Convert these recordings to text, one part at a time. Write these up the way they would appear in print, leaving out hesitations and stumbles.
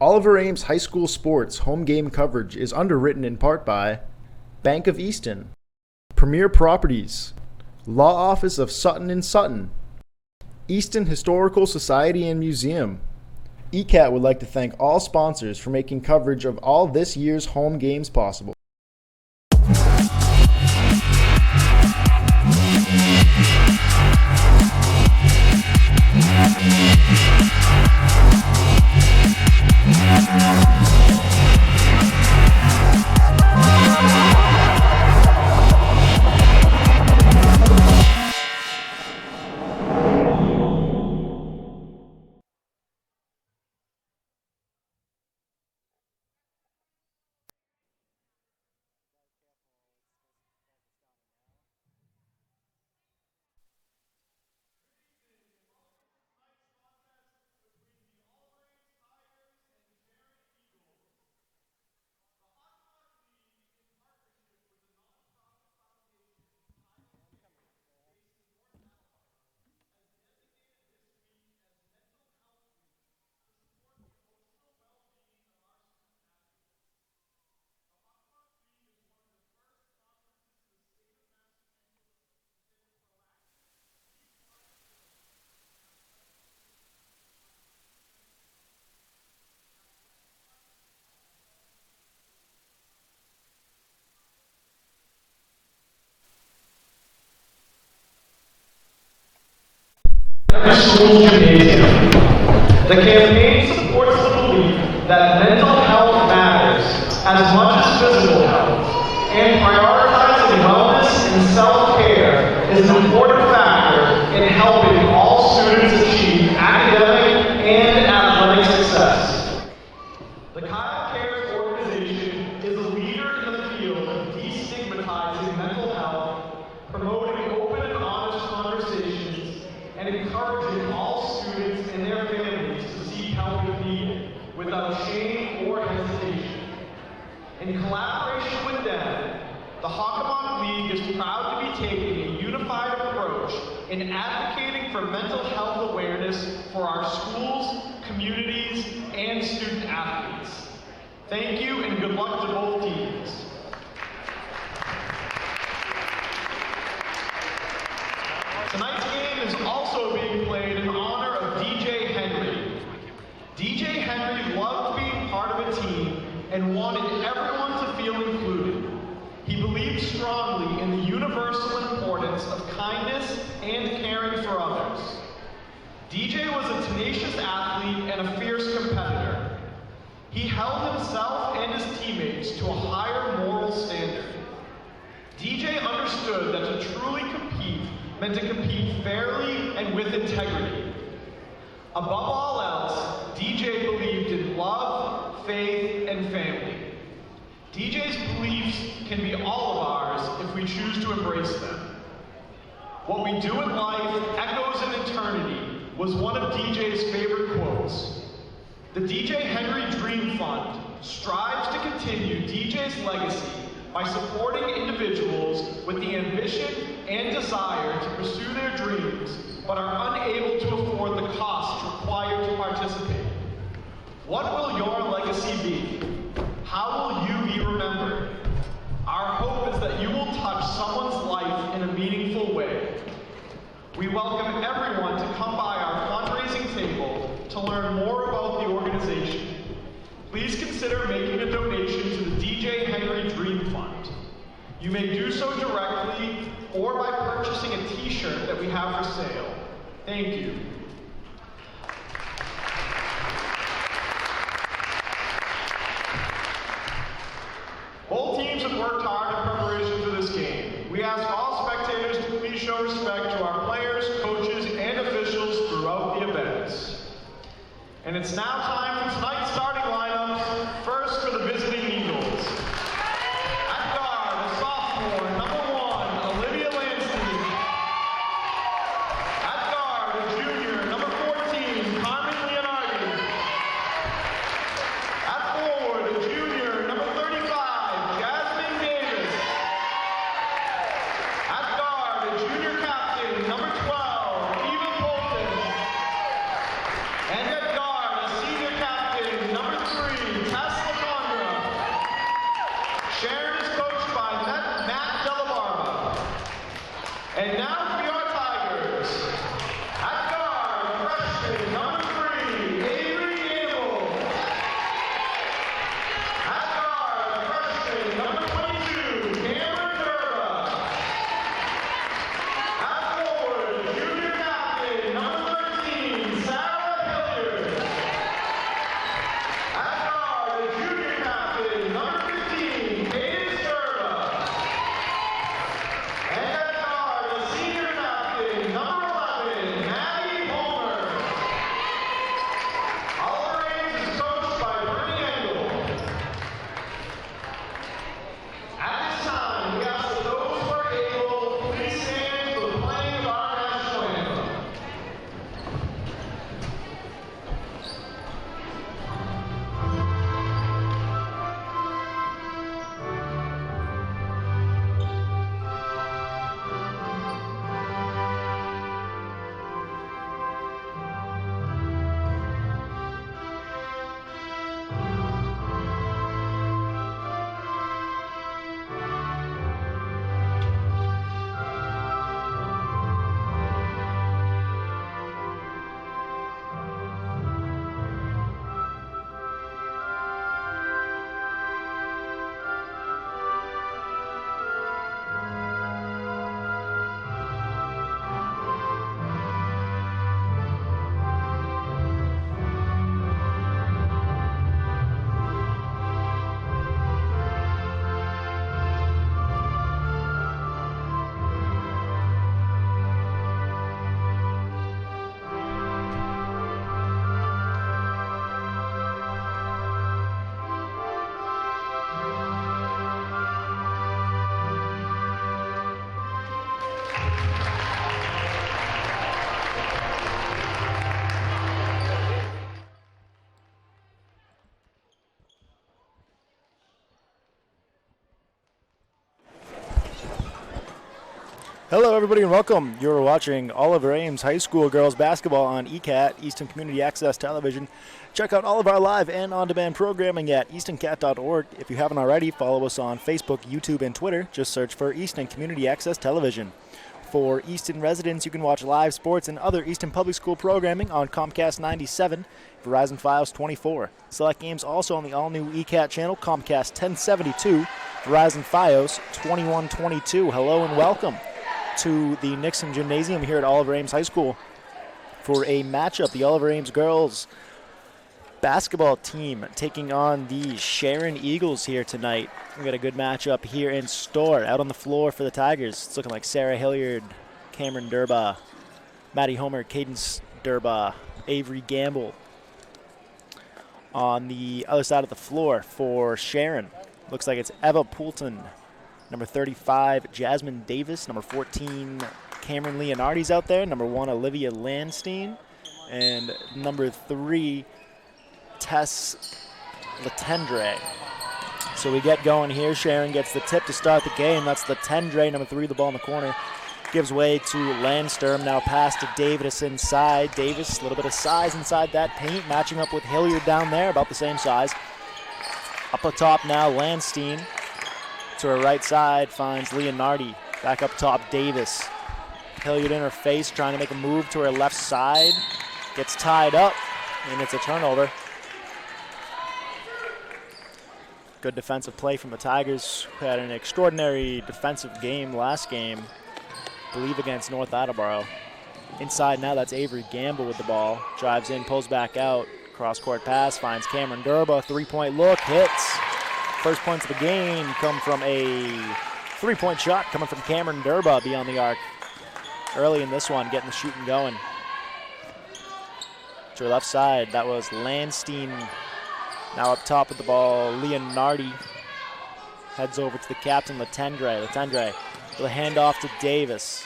Oliver Ames High School Sports home game coverage is underwritten in part by Bank of Easton, Premier Properties, Law Office of Sutton & Sutton, Easton Historical Society and Museum. ECAT would like to thank all sponsors for making coverage of all this year's home games possible. School gymnasium. The campaign supports the belief that mental health matters as much as physical health, and prioritizing wellness and self-care is an important factor in helping all students achieve academic and athletic success. The Kyle Cares organization is a leader in the field of destigmatizing mental health, promoting open and honest conversations, and encouraging all students and their families to seek help if needed, without shame or hesitation. In collaboration with them, the Hockomock League is proud to be taking a unified approach in advocating for mental health awareness for our schools, communities, and student athletes. Thank you and good luck to both teams. Tonight's game is also being played in honor of DJ Henry. DJ Henry loved being part of a team and wanted everyone to feel included. He believed strongly in the universal importance of kindness and caring for others. DJ was a tenacious athlete and a fierce competitor. He held himself and his teammates to a higher moral standard. DJ understood that to truly compete meant to compete fairly and with integrity. Above all else, DJ believed in love, faith, and family. DJ's beliefs can be all of ours if we choose to embrace them. What we do in life echoes in eternity was one of DJ's favorite quotes. The DJ Henry Dream Fund strives to continue DJ's legacy by supporting individuals with the ambition and desire to pursue their dreams, but are unable to afford the costs required to participate. What will your legacy be? How will you be remembered? Our hope is that you will touch someone's life in a meaningful way. We welcome everyone to come by our fundraising table to learn more about the organization. Please consider making a donation to the DJ Henry Dream Fund. You may do so directly or by purchasing a t-shirt that we have for sale. Thank you. Both teams have worked hard in preparation for this game. We ask all spectators to please show respect to our players, coaches, and officials throughout the events. And it's now time for tonight's starting lineups. First for the visiting Eagles. At guard, a sophomore, number 1, Olivia Lansky. At guard, a junior, Hello, everybody, and welcome. You're watching Oliver Ames High School girls basketball on ECAT, Easton Community Access Television. Check out all of our live and on-demand programming at eastoncat.org. If you haven't already, follow us on Facebook, YouTube, and Twitter. Just search for Easton Community Access Television. For Easton residents, you can watch live sports and other Easton Public School programming on Comcast 97, Verizon Fios 24. Select games also on the all-new ECAT channel, Comcast 1072, Verizon Fios 2122. Hello and welcome to the Nixon Gymnasium here at Oliver Ames High School for a matchup. The Oliver Ames girls basketball team taking on the Sharon Eagles here tonight. We got a good matchup here in store. Out on the floor for the Tigers, it's looking like Sarah Hilliard, Cameron Durba, Maddie Homer, Cadence Durba, Avery Gamble. On the other side of the floor for Sharon, looks like it's Eva Poulton, number 35, Jasmine Davis. Number 14, Cameron Leonardi's out there. Number 1, Olivia Landstein. And number 3, Tess Latendre. So we get going here. Sharon gets the tip to start the game. That's Latendre, number 3, the ball in the corner. Gives way to Landsturm. Now pass to Davis inside. Davis, a little bit of size inside that paint. Matching up with Hilliard down there, about the same size. Up atop now, Landstein. To her right side, finds Leonardi. Back up top, Davis. Hilliard in her face, trying to make a move to her left side. Gets tied up, and it's a turnover. Good defensive play from the Tigers, who had an extraordinary defensive game last game, I believe against North Attleboro. Inside now, that's Avery Gamble with the ball. Drives in, pulls back out. Cross-court pass, finds Cameron Durba. Three-point look, hits. First points of the game come from a three-point shot coming from Cameron Durba beyond the arc. Early in this one, getting the shooting going. To her left side, that was Landstein. Now up top with the ball, Leonardi. Heads over to the captain, Latendre. Latendre with a handoff to Davis.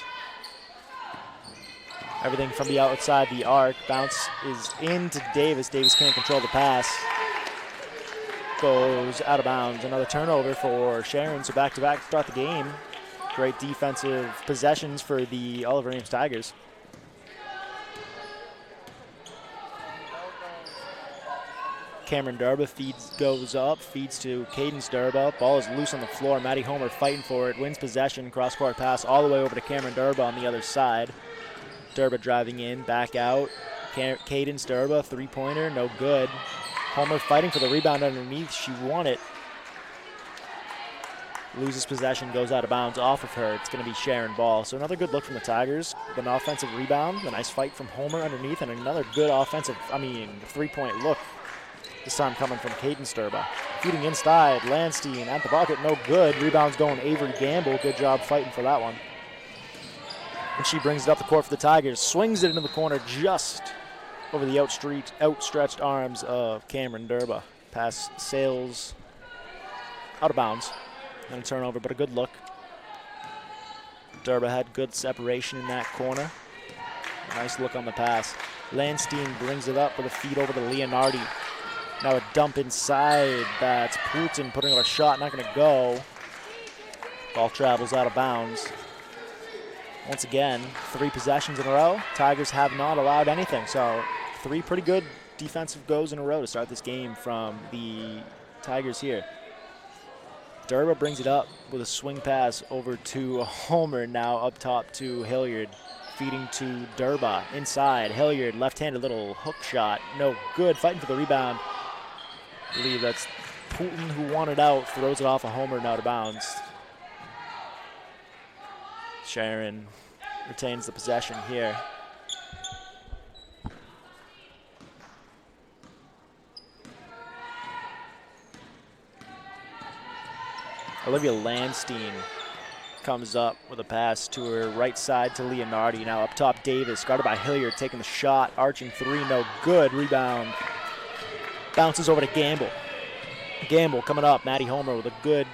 Everything from the outside the arc. Bounce is into Davis. Davis can't control the pass. Goes out of bounds. Another turnover for Sharon. So back-to-back to start the game. Great defensive possessions for the Oliver Ames Tigers. Cameron Durba goes up, feeds to Cadence Durba. Ball is loose on the floor. Maddie Homer fighting for it. Wins possession. Cross-court pass all the way over to Cameron Durba on the other side. Durba driving in, back out. Cadence Durba, three-pointer, no good. Homer fighting for the rebound underneath. She won it. Loses possession, goes out of bounds off of her. It's going to be Sharon ball. So another good look from the Tigers. An offensive rebound, a nice fight from Homer underneath, and another good three-point look. This time coming from Cadence Durba. Feeding inside, Landstein at the bucket, no good. Rebounds going Avery Gamble. Good job fighting for that one. And she brings it up the court for the Tigers. Swings it into the corner just over the outstretched arms of Cameron Durba. Pass sails out of bounds. And a turnover, but a good look. Durba had good separation in that corner. Nice look on the pass. Landstein brings it up with a feed over to Leonardi. Now a dump inside. That's Poulton putting up a shot. Not going to go. Ball travels out of bounds. Once again, 3 possessions in a row. Tigers have not allowed anything. So 3 pretty good defensive goes in a row to start this game from the Tigers here. Durba brings it up with a swing pass over to Homer. Now up top to Hilliard. Feeding to Durba. Inside, Hilliard, left-handed little hook shot. No good. Fighting for the rebound. I believe that's Poulton who won it out. Throws it off of Homer and out of bounds. Sharon retains the possession here. Olivia Landstein comes up with a pass to her right side to Leonardi. Now up top, Davis, guarded by Hilliard, taking the shot. Arching 3, no good. Rebound. Bounces over to Gamble. Gamble coming up. Maddie Homer with a good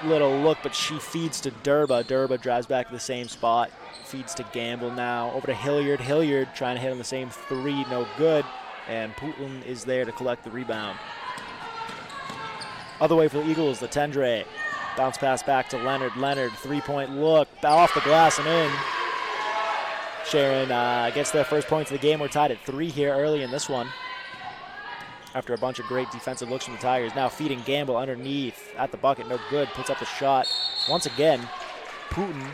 little look, but she feeds to Durba. Durba drives back to the same spot. Feeds to Gamble now. Over to Hilliard. Hilliard trying to hit on the same 3, no good. And Poulton is there to collect the rebound. Other way for the Eagles, Latendre. Bounce pass back to Leonard. Leonard, three-point look, off the glass and in. Sharon gets their first points of the game. We're tied at 3 here early in this one. After a bunch of great defensive looks from the Tigers. Now feeding Gamble underneath at the bucket. No good. Puts up the shot. Once again, Putin,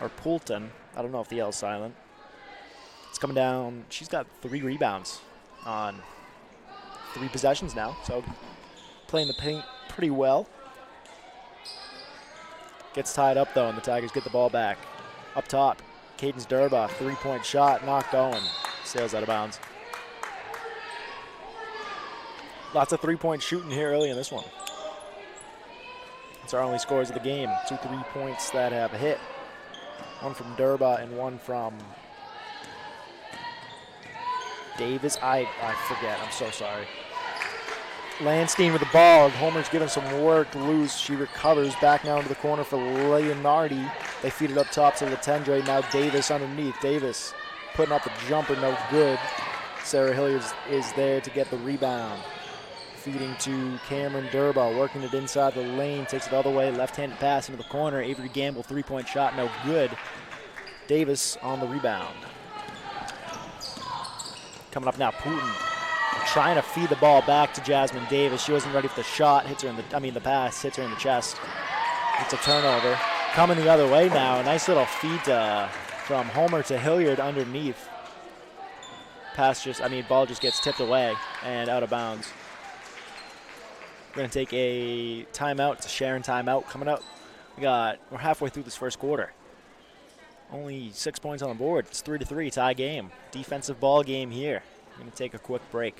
or Poulton. I don't know if the L is silent. It's coming down. She's got 3 rebounds on 3 possessions now. So playing the paint pretty well. Gets tied up, though, and the Tigers get the ball back. Up top, Cadence Durba, three-point shot, not going. Sails out of bounds. Lots of three-point shooting here early in this one. It's our only scores of the game. 2 3-points that have hit. One from Durba and one from Davis. I forget. I'm so sorry. Landstein with the ball. Homer's giving some work. Loose. She recovers. Back now into the corner for Leonardi. They feed it up top to Latendre. Now Davis underneath. Davis putting up a jumper. No good. Sarah Hilliard is there to get the rebound. Feeding to Cameron Durba, working it inside the lane, takes it all the way, left-handed pass into the corner. Avery Gamble, three-point shot, no good. Davis on the rebound. Coming up now, Putin trying to feed the ball back to Jasmine Davis. She wasn't ready for the shot, the pass hits her in the chest. It's a turnover. Coming the other way now, a nice little feed from Homer to Hilliard underneath. Ball just gets tipped away and out of bounds. We're going to take a timeout. It's a Sharon timeout coming up. We're halfway through this first quarter. Only 6 points on the board. It's 3-3, tie game. Defensive ball game here. We're going to take a quick break.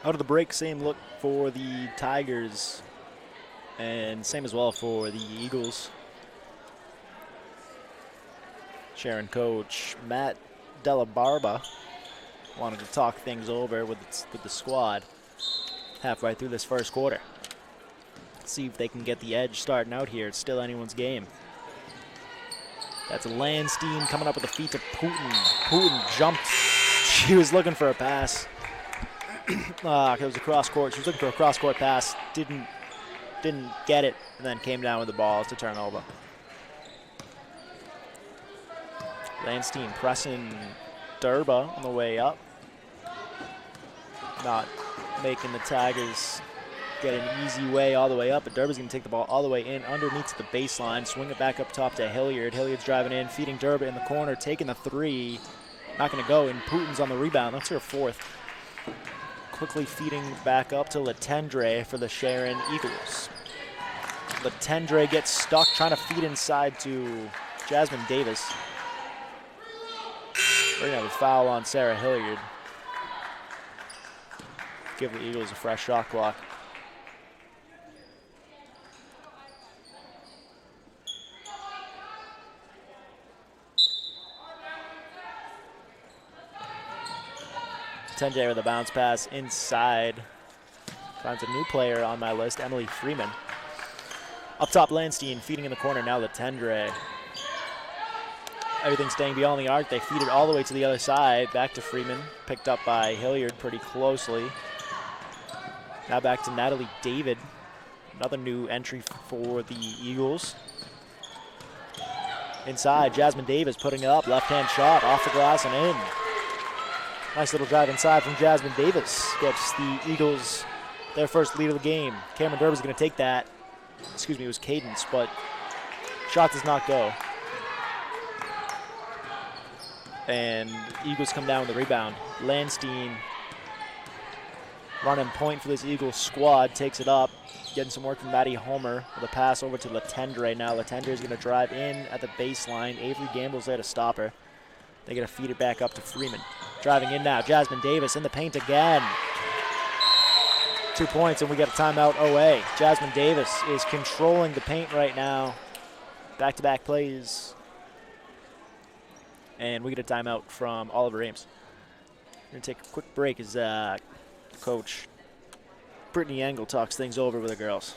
Out of the break, same look for the Tigers and same as well for the Eagles. Sharon coach Matt Della Barba wanted to talk things over with the squad halfway through this first quarter. See if they can get the edge starting out here. It's still anyone's game. That's Landstein coming up with a feed to Putin. Putin jumped. She was looking for a pass. It was a cross court. She was looking for a cross court pass. Didn't get it, and then came down with the ball to turn over. Landstein pressing Durba on the way up. Not making the Tigers get an easy way all the way up, but Durba's going to take the ball all the way in underneath to the baseline, swing it back up top to Hilliard. Hilliard's driving in, feeding Durba in the corner, taking the three. Not going to go, and Putin's on the rebound. That's her fourth. Quickly feeding back up to Latendre for the Sharon Eagles. Latendre gets stuck trying to feed inside to Jasmine Davis. We're going to have a foul on Sarah Hilliard. Give the Eagles a fresh shot clock. Latendre with a bounce pass inside. Finds a new player on my list, Emily Freeman. Up top, Landstein feeding in the corner. Now Latendre. Everything staying beyond the arc. They feed it all the way to the other side. Back to Freeman. Picked up by Hilliard pretty closely. Now back to Natalie David. Another new entry for the Eagles. Inside, Jasmine Davis putting it up. Left-hand shot off the glass and in. Nice little drive inside from Jasmine Davis. Gets the Eagles their first lead of the game. Cameron Durba's going to take that. Excuse me, it was Cadence, but shot does not go. And Eagles come down with the rebound. Landstein running point for this Eagles squad. Takes it up. Getting some work from Maddie Homer with a pass over to Latendre now. Latendre is going to drive in at the baseline. Avery Gamble's there to stop her. They're going to feed it back up to Freeman. Driving in now. Jasmine Davis in the paint again. 2 points, and we get a timeout OA. Jasmine Davis is controlling the paint right now. Back-to-back plays. And we get a timeout from Oliver Ames. We're going to take a quick break as Coach Brittany Engel talks things over with the girls.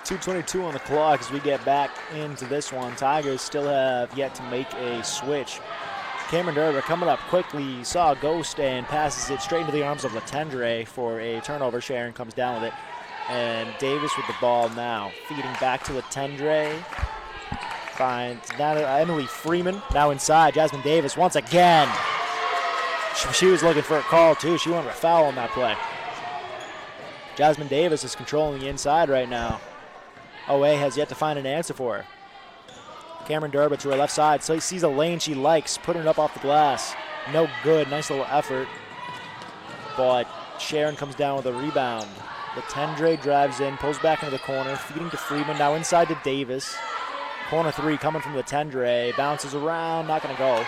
.222 on the clock as we get back into this one. Tigers still have yet to make a switch. Cameron Derber coming up quickly, saw a ghost and passes it straight into the arms of Latendre for a turnover. Sharon comes down with it. And Davis with the ball now. Feeding back to Latendre. Finds Emily Freeman now inside. Jasmine Davis once again. She was looking for a call too. She wanted a foul on that play. Jasmine Davis is controlling the inside right now. OA has yet to find an answer for her. Cameron Derber to her left side. So he sees a lane she likes, putting it up off the glass. No good. Nice little effort. But Sharon comes down with a rebound. Latendre drives in, pulls back into the corner, feeding to Freeman. Now inside to Davis. Corner three coming from Latendre. Bounces around, not going to go.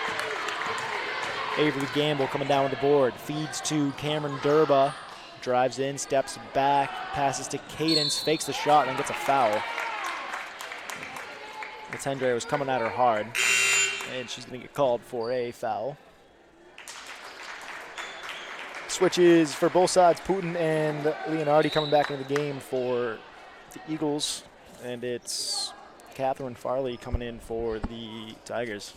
Avery Gamble coming down with the board. Feeds to Cameron Derber. Drives in, steps back, passes to Cadence, fakes the shot, and gets a foul. Latendre was coming at her hard, and she's going to get called for a foul. Switches for both sides. Putin and Leonardi coming back into the game for the Eagles, and it's Catherine Farley coming in for the Tigers.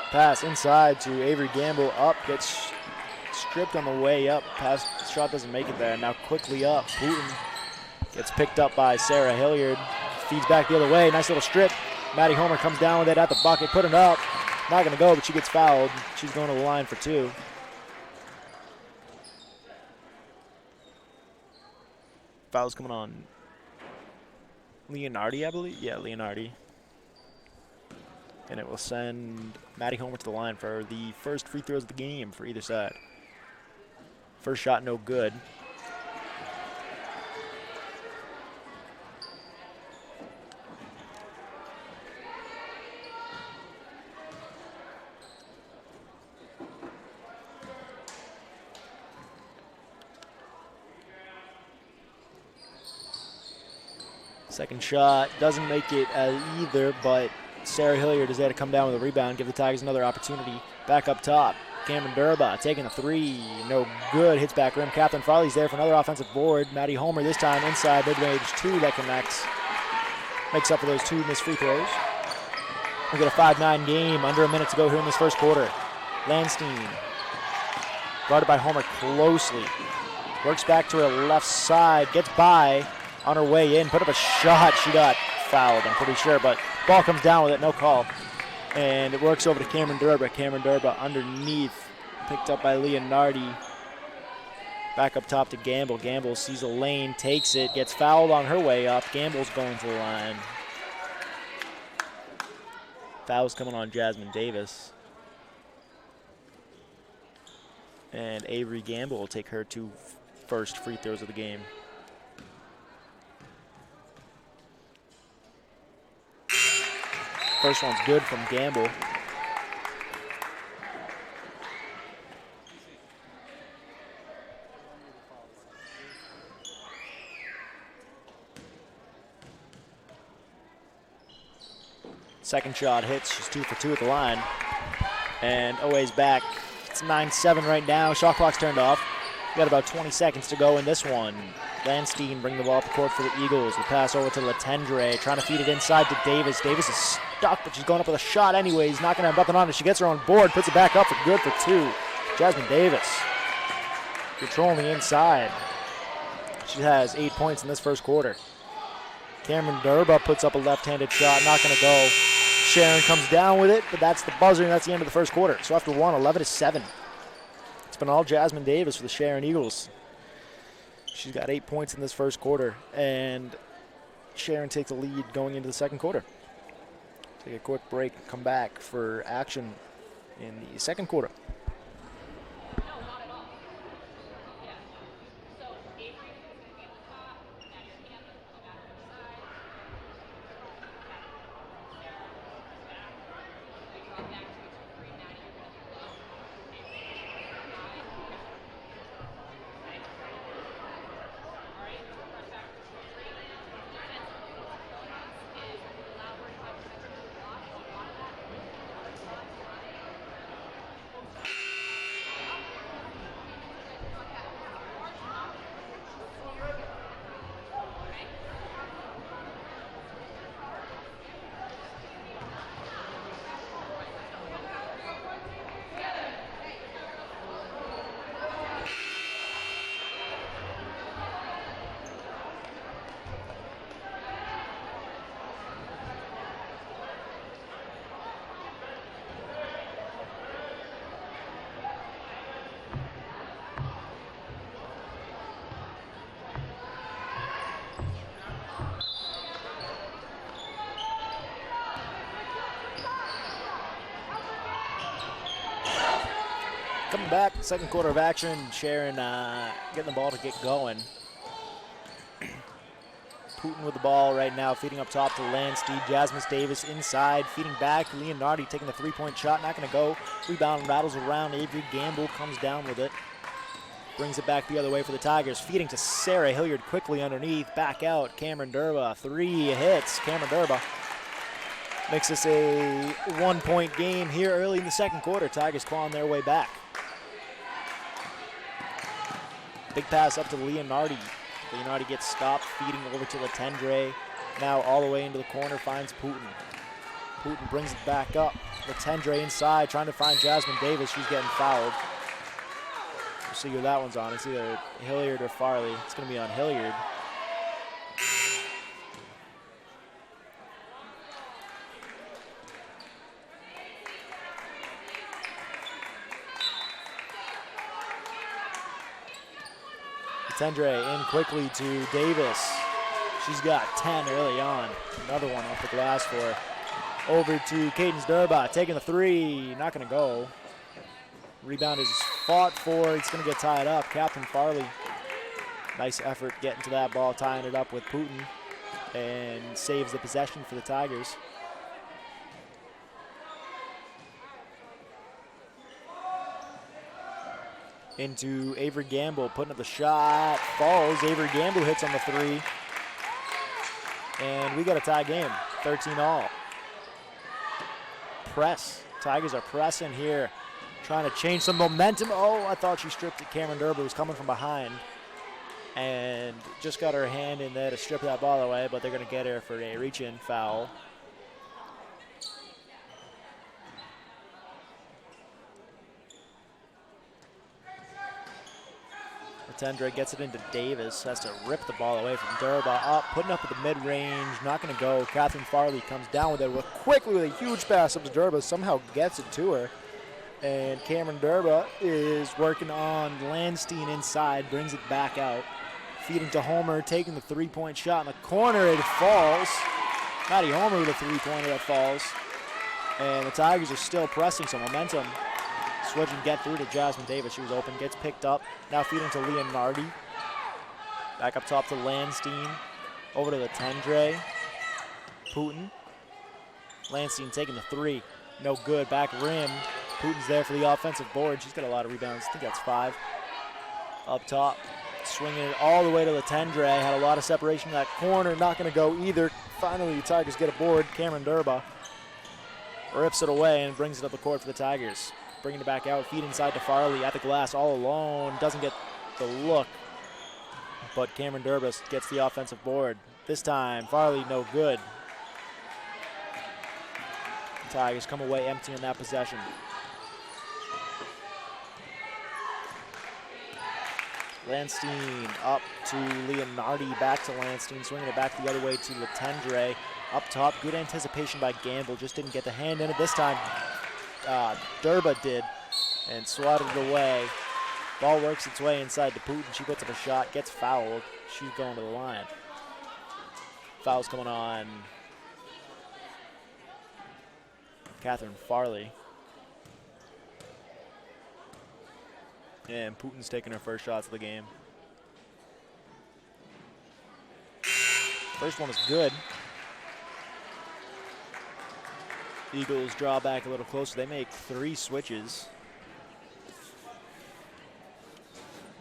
Pass inside to Avery Gamble, up, gets stripped on the way up. Pass, shot doesn't make it there. Now quickly up, Putin gets picked up by Sarah Hilliard. Feeds back the other way, nice little strip. Maddie Homer comes down with it at the bucket, put it up. Not gonna go, but she gets fouled. She's going to the line for two. Foul's coming on Leonardi, I believe. Yeah, Leonardi. And it will send Maddie Homer to the line for the first free throws of the game for either side. First shot, no good. Second shot doesn't make it either, but Sarah Hilliard is there to come down with a rebound, give the Tigers another opportunity. Back up top, Cameron Derba taking a three, no good, hits back rim. Catherine Farley's there for another offensive board. Maddie Homer this time inside mid-range two that connects. Makes up for those two missed free throws. We get a 5-9 game, under a minute to go here in this first quarter. Landstein, guarded by Homer closely. Works back to her left side, gets by on her way in, put up a shot. She got fouled, I'm pretty sure, but ball comes down with it, no call. And it works over to Cameron Derba. Cameron Derba underneath, picked up by Leonardi. Back up top to Gamble. Gamble sees a lane, takes it, gets fouled on her way up. Gamble's going to the line. Foul's coming on Jasmine Davis. And Avery Gamble will take her two first free throws of the game. First one's good from Gamble. Second shot hits. She's 2 for 2 at the line. And OA's back. It's 9-7 right now. Shot clock's turned off. We got about 20 seconds to go in this one. Landstein bring the ball up the court for the Eagles. The pass over to Letendre, trying to feed it inside to Davis. Davis is stuck, but she's going up with a shot anyways. Not going to have nothing on it. She gets her own board, puts it back up for good for 2. Jasmine Davis controlling the inside. She has 8 points in this first quarter. Cameron Durba puts up a left-handed shot, not going to go. Sharon comes down with it, but that's the buzzer, and that's the end of the first quarter. So after 11-7. It's been all Jasmine Davis for the Sharon Eagles. She's got 8 points in this first quarter, and Sharon takes the lead going into the second quarter. Take a quick break, come back for action in the second quarter. Coming back, second quarter of action. Sharon getting the ball to get going. Putin with the ball right now, feeding up top to Landstein. Jasmine Davis inside, feeding back. Leonardi taking the three-point shot, not going to go. Rebound rattles around. Avery Gamble comes down with it. Brings it back the other way for the Tigers. Feeding to Sarah Hilliard quickly underneath. Back out, Cameron Durba. 3 hits, Cameron Durba. Makes this a 1-point game here early in the second quarter. Tigers clawing their way back. Big pass up to Leonardi. Leonardi gets stopped, feeding over to Letendre. Now all the way into the corner, finds Putin. Putin brings it back up. Letendre inside, trying to find Jasmine Davis. She's getting fouled. We'll see who that one's on. It's either Hilliard or Farley. It's going to be on Hilliard. Letendre in quickly to Davis. She's got 10 early on. Another one off the glass for her. Over to Cadence Durba, taking the 3, not going to go. Rebound is fought for. It's going to get tied up. Captain Farley, nice effort getting to that ball, tying it up with Putin, and saves the possession for the Tigers. Into Avery Gamble, putting up the shot, falls. Avery Gamble hits on the 3. And we got a tie game, 13-all. Press, Tigers are pressing here, trying to change some momentum. Oh, I thought she stripped it. Cameron Durba was coming from behind and just got her hand in there to strip that ball away, but they're gonna get her for a reach-in foul. Letendre gets it into Davis, has to rip the ball away from Durba. Up, putting up at the mid-range, not going to go. Catherine Farley comes down with it quickly with a huge pass up to Durba, somehow gets it to her. And Cameron Durba is working on Landstein inside, brings it back out. Feeding to Homer, taking the three-point shot in the corner, it falls. Maddie Homer with a three-pointer that falls. And the Tigers are still pressing some momentum. Switch and get through to Jasmine Davis. She was open, gets picked up. Now feeding to Leonardi. Back up top to Landstein. Over to Letendre. Putin. Landstein taking the 3. No good. Back rim. Putin's there for the offensive board. She's got a lot of rebounds. I think that's 5. Up top. Swinging it all the way to Letendre. Had a lot of separation in that corner. Not going to go either. Finally, the Tigers get a board. Cameron Durba. rips it away and brings it up the court for the Tigers. Bringing it back out, feed inside to Farley at the glass all alone. Doesn't get the look, but Cameron Durbus gets the offensive board. This time, Farley no good. The Tigers come away empty in that possession. Landstein up to Leonardi, back to Landstein, swinging it back the other way to Latendre. Up top, good anticipation by Gamble, just didn't get the hand in it this time. Durba did, and swatted it away. Ball works its way inside to Putin. She puts up a shot, gets fouled. She's going to the line. Foul's coming on Catherine Farley. And Putin's taking her first shots of the game. First one is good. Eagles draw back a little closer. They make 3 switches.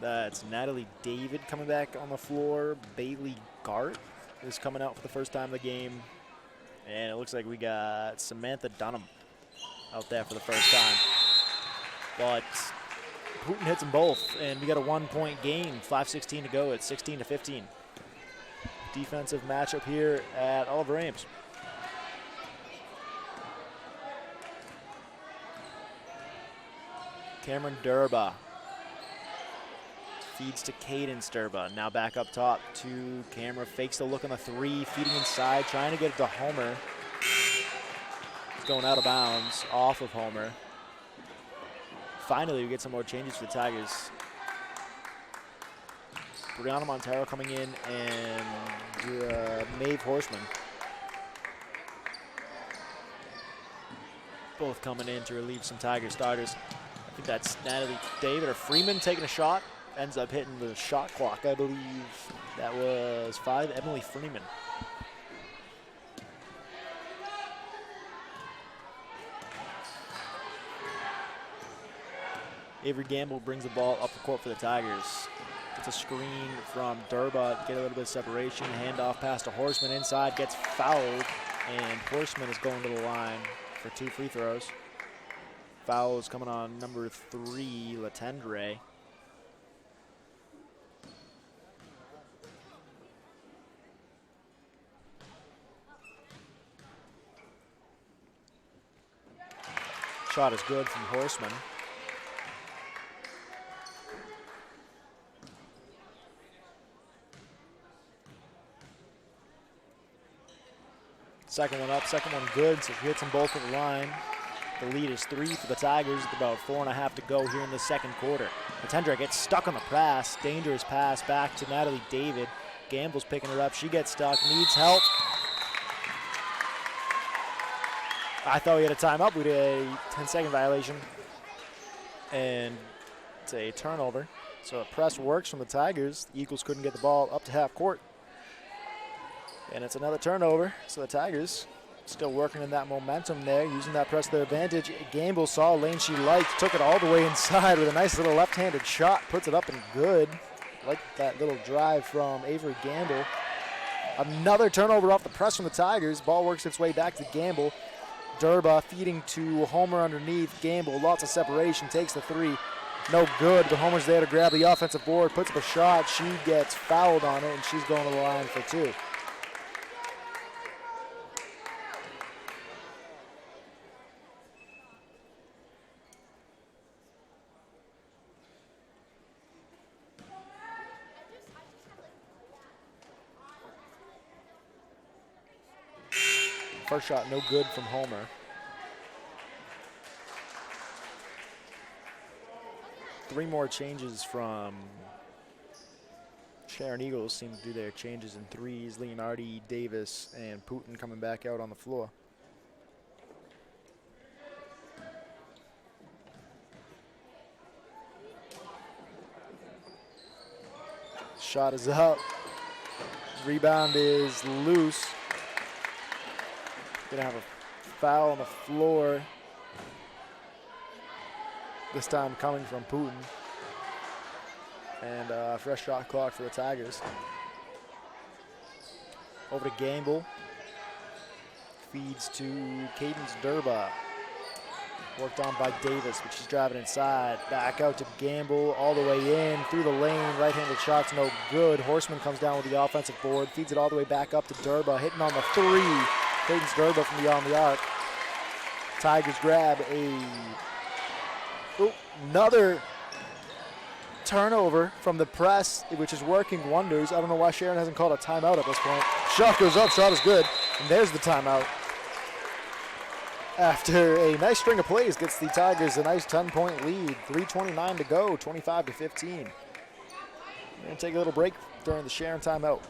That's Natalie David coming back on the floor. Bailey Gart is coming out for the first time of the game. And it looks like we got Samantha Dunham out there for the first time. But Putin hits them both, and we got a 1-point game. 5:16 to go. It's 16-15. Defensive matchup here at Oliver Ames. Cameron Durba feeds to Caden Sturba. Now back up top to Camera. Fakes the look on the 3, feeding inside, trying to get it to Homer. It's going out of bounds, off of Homer. Finally, we get some more changes for the Tigers. Brianna Montero coming in and Maeve Horseman. Both coming in to relieve some Tiger starters. I think that's Natalie David or Freeman taking a shot. Ends up hitting the shot clock, I believe. That was 5, Emily Freeman. Avery Gamble brings the ball up the court for the Tigers. Gets a screen from Durba, get a little bit of separation, handoff pass to Horseman inside, gets fouled, and Horseman is going to the line for 2 free throws. Foul is coming on number 3, Latendre. Shot is good from Horseman. Second one up, second one good, so she hits them both at the line. The lead is 3 for the Tigers with about 4.5 to go here in the second quarter. Latendre gets stuck on the pass, dangerous pass back to Natalie David. Gamble's picking her up, she gets stuck, needs help. I thought we had a timeout. We did a 10-second violation. And it's a turnover. So a press works from the Tigers. The Eagles couldn't get the ball up to half court. And it's another turnover. So the Tigers still working in that momentum there, using that press to their advantage. Gamble saw a lane she liked, took it all the way inside with a nice little left-handed shot, puts it up and good. Like that little drive from Avery Gamble. Another turnover off the press from the Tigers. Ball works its way back to Gamble. Durba feeding to Homer underneath. Gamble, lots of separation, takes the 3. No good, but Homer's there to grab the offensive board, puts up a shot. She gets fouled on it, and she's going to the line for 2. First shot, no good from Homer. 3 more changes from Sharon Eagles. Seem to do their changes in 3s. Leonardi, Davis, and Putin coming back out on the floor. Shot is up. Rebound is loose. Gonna have a foul on the floor. This time coming from Putin. And a fresh shot clock for the Tigers. Over to Gamble. feeds to Cadence Durba. Worked on by Davis, but she's driving inside. Back out to Gamble, all the way in, through the lane. Right-handed shot's no good. Horseman comes down with the offensive board, feeds it all the way back up to Durba, hitting on the three. Cadence Durba from beyond the arc. Tigers grab another turnover from the press, which is working wonders. I don't know why Sharon hasn't called a timeout at this point. Shot goes up, shot is good, and there's the timeout. After a nice string of plays, gets the Tigers a nice 10-point lead. 3:29 to go, 25-15. We're going to take a little break during the Sharon timeout.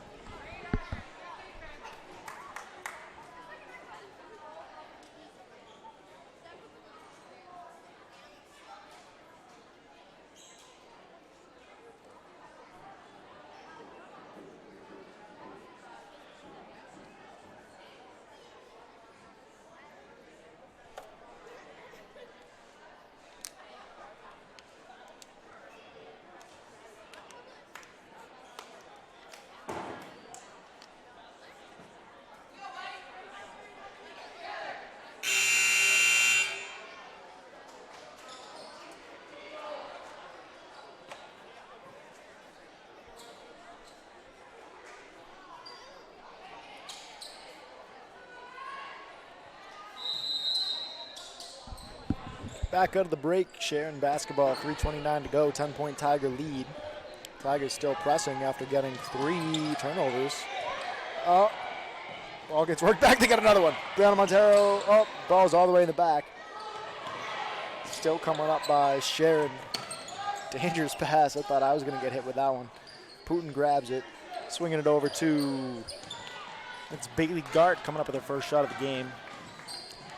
Back out of the break, Sharon basketball, 3:29 to go, 10-point Tiger lead. Tigers still pressing after getting 3 turnovers. Ball gets worked back, they got another one. Brianna Montero, ball's all the way in the back. Still coming up by Sharon. Dangerous pass, I thought I was going to get hit with that one. Putin grabs it, swinging it over to, it's Bailey Gart coming up with her first shot of the game.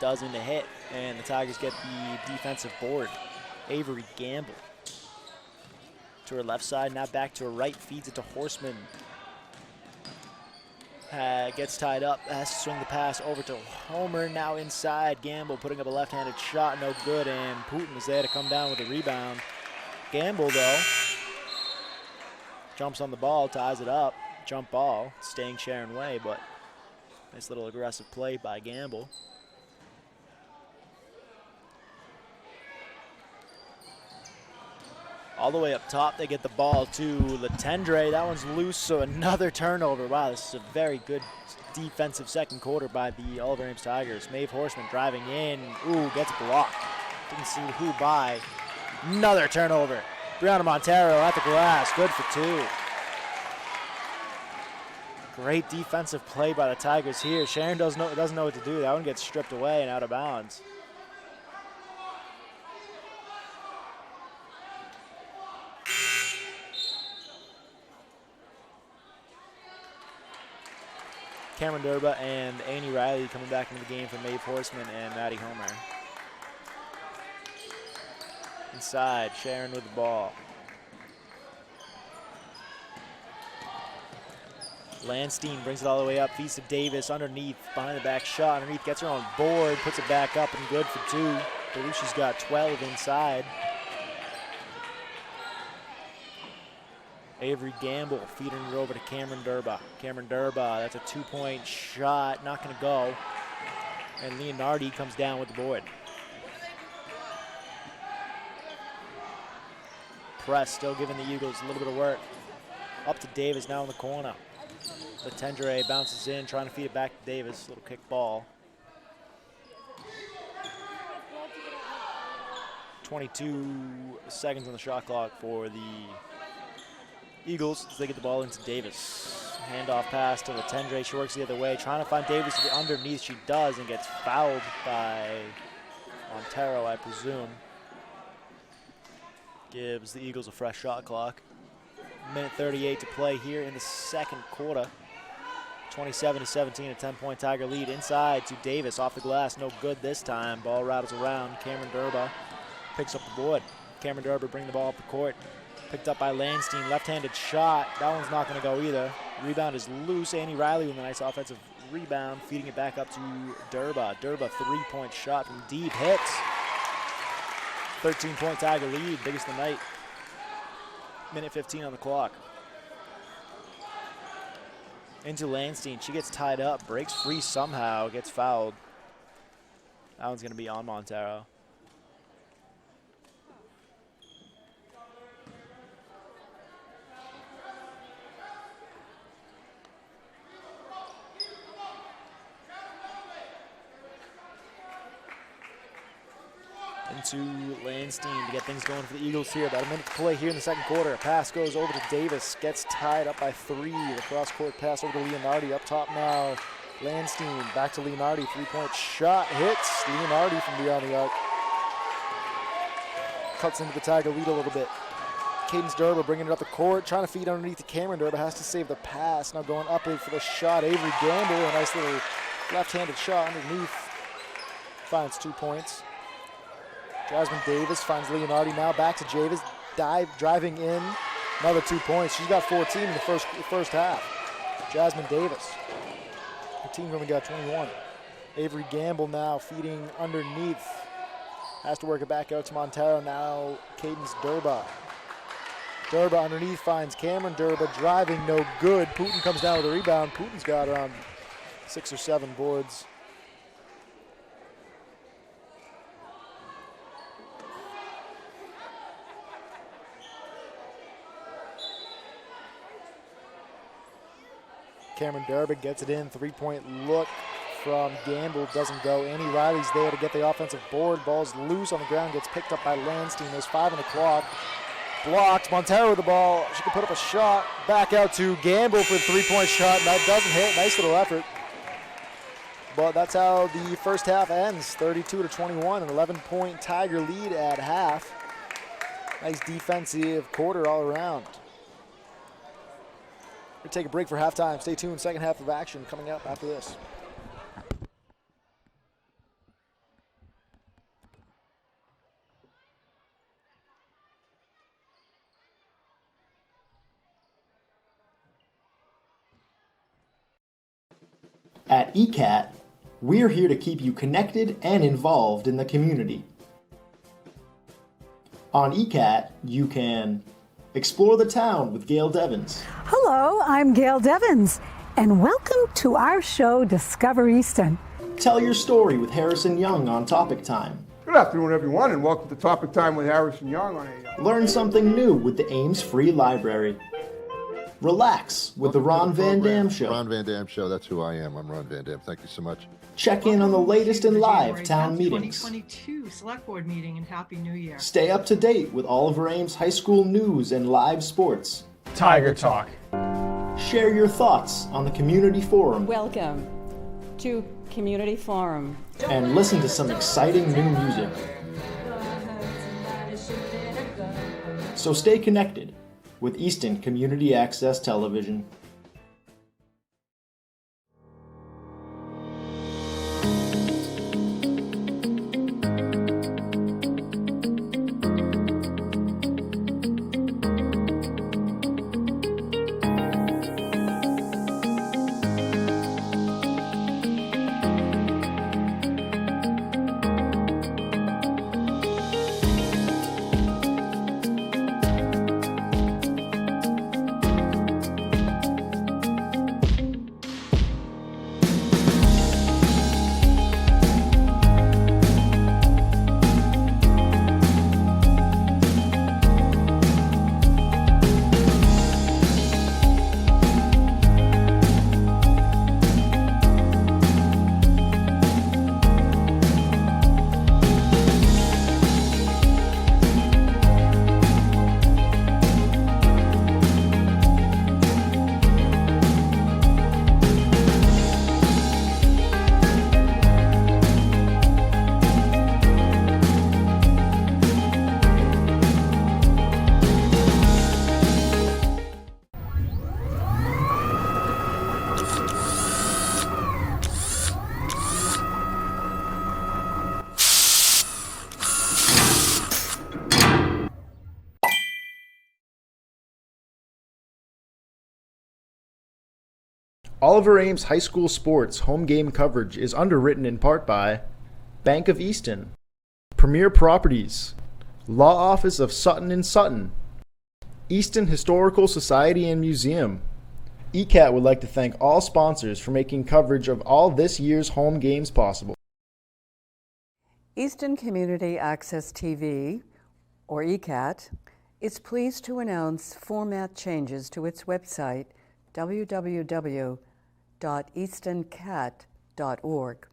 Doesn't hit, and the Tigers get the defensive board. Avery Gamble to her left side, now back to her right, feeds it to Horseman. Gets tied up, has to swing the pass over to Homer, now inside. Gamble putting up a left-handed shot, no good, and Putin is there to come down with a rebound. Gamble, though, jumps on the ball, ties it up, jump ball, staying Sharon way, but nice little aggressive play by Gamble. All the way up top, they get the ball to Letendre. That one's loose, so another turnover. Wow, this is a very good defensive second quarter by the Oliver Ames Tigers. Maeve Horseman driving in. Ooh, gets blocked. Didn't see who by. Another turnover. Brianna Montero at the glass. Good for 2. Great defensive play by the Tigers here. Sharon doesn't know what to do. That one gets stripped away and out of bounds. Cameron Durba and Annie Riley coming back into the game for Maeve Horseman and Maddie Homer. Inside, Sharon with the ball. Landstein brings it all the way up, feeds to Davis underneath, behind the back shot, underneath, gets her on board, puts it back up and good for 2. I believe she's got 12 inside. Avery Gamble feeding it over to Cameron Durba. Cameron Durba, that's a 2-point shot, not going to go. And Leonardi comes down with the board. Press still giving the Eagles a little bit of work. Up to Davis now in the corner. Letendre bounces in, trying to feed it back to Davis. Little kick ball. 22 seconds on the shot clock for the Eagles as they get the ball into Davis. Handoff pass to Letendre. She works the other way, trying to find Davis to the underneath. She does and gets fouled by Montero, I presume. Gives the Eagles a fresh shot clock. Minute 38 to play here in the second quarter. 27-17, a 10-point Tiger lead. Inside to Davis, off the glass, no good this time. Ball rattles around. Cameron Durba picks up the board. Cameron Durba bring the ball up the court. Picked up by Landstein, left-handed shot. That one's not going to go either. Rebound is loose. Annie Riley with a nice offensive rebound, feeding it back up to Durba. Durba, 3-point shot from deep, hits. 13-point Tiger lead, biggest of the night. Minute 15 on the clock. into Landstein. She gets tied up, breaks free somehow, gets fouled. That one's going to be on Montero. Into Landstein to get things going for the Eagles here. About a minute to play here in the second quarter. A pass goes over to Davis, gets tied up by 3. The cross-court pass over to Leonardi. Up top now, Landstein back to Leonardi. 3-point shot hits Leonardi from beyond the arc. Cuts into the Tiger lead a little bit. Cadence Durba bringing it up the court, trying to feed underneath to Cameron. Durba has to save the pass. Now going up for the shot. Avery Gamble, a nice little left-handed shot underneath. Finds 2 points. Jasmine Davis finds Leonardi now. Back to Javis. Driving in. Another 2 points. She's got 14 in the first half. Jasmine Davis. Her team only got 21. Avery Gamble now feeding underneath. Has to work it back out to Montero. Now Cadence Durba. Durba underneath finds Cameron. Durba driving, no good. Putin comes down with a rebound. Putin's got around 6 or 7 boards. Cameron Durba gets it in. 3-point look from Gamble. Doesn't go. Annie Riley's there to get the offensive board. Ball's loose on the ground. Gets picked up by Landstein. There's 5 on the clock. Blocked. Montero with the ball. She can put up a shot. Back out to Gamble for the 3-point shot. That doesn't hit. Nice little effort. But that's how the first half ends. 32-21. An 11-point Tiger lead at half. Nice defensive quarter all around. We'll take a break for halftime. Stay tuned. Second half of action coming up after this. At ECAT, we're here to keep you connected and involved in the community. On ECAT, you can explore the town with Gail Devins. Hello, I'm Gail Devins, and welcome to our show, Discover Easton. Tell your story with Harrison Young on Topic Time. Good afternoon, everyone, and welcome to Topic Time with Harrison Young on a... Learn something new with the Ames Free Library. Relax with the Ron Van Dam Show. Ron Van Dam Show, that's who I am. I'm Ron Van Dam. Thank you so much. Check in on the latest in live town meetings. 2022 Select Board meeting, and Happy New Year. Stay up to date with Oliver Ames High School news and live sports. Tiger Talk. Share your thoughts on the community forum. Welcome to Community Forum. And listen to some exciting new music. So stay connected with Easton Community Access Television. Oliver Ames High School Sports home game coverage is underwritten in part by Bank of Easton, Premier Properties, Law Office of Sutton & Sutton, Easton Historical Society and Museum, ECAT would like to thank all sponsors for making coverage of all this year's home games possible. Easton Community Access TV, or ECAT, is pleased to announce format changes to its website, www.eastoncat.org.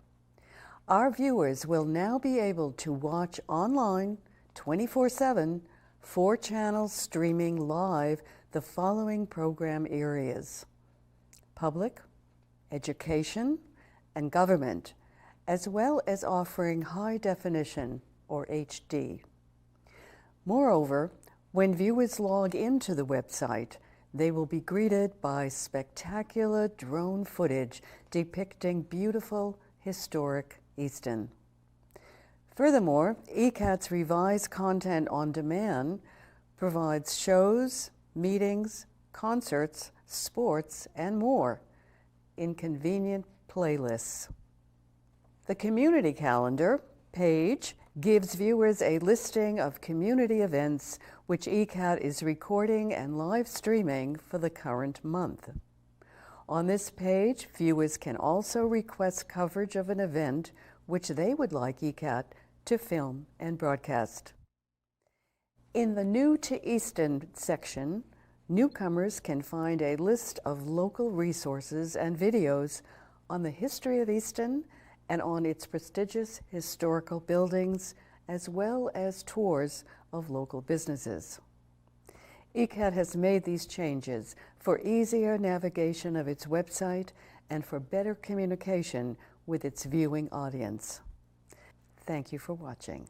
Our viewers will now be able to watch online 24/7, 4 channels streaming live the following program areas: public, education, and government, as well as offering high definition, or HD. Moreover, when viewers log into the website, they will be greeted by spectacular drone footage depicting beautiful, historic Easton. Furthermore, ECAT's revised content on demand provides shows, meetings, concerts, sports, and more in convenient playlists. The community calendar page gives viewers a listing of community events which ECAT is recording and live streaming for the current month. On this page, viewers can also request coverage of an event which they would like ECAT to film and broadcast. In the New to Easton section, newcomers can find a list of local resources and videos on the history of Easton and on its prestigious historical buildings, as well as tours of local businesses. ECAT has made these changes for easier navigation of its website and for better communication with its viewing audience. Thank you for watching.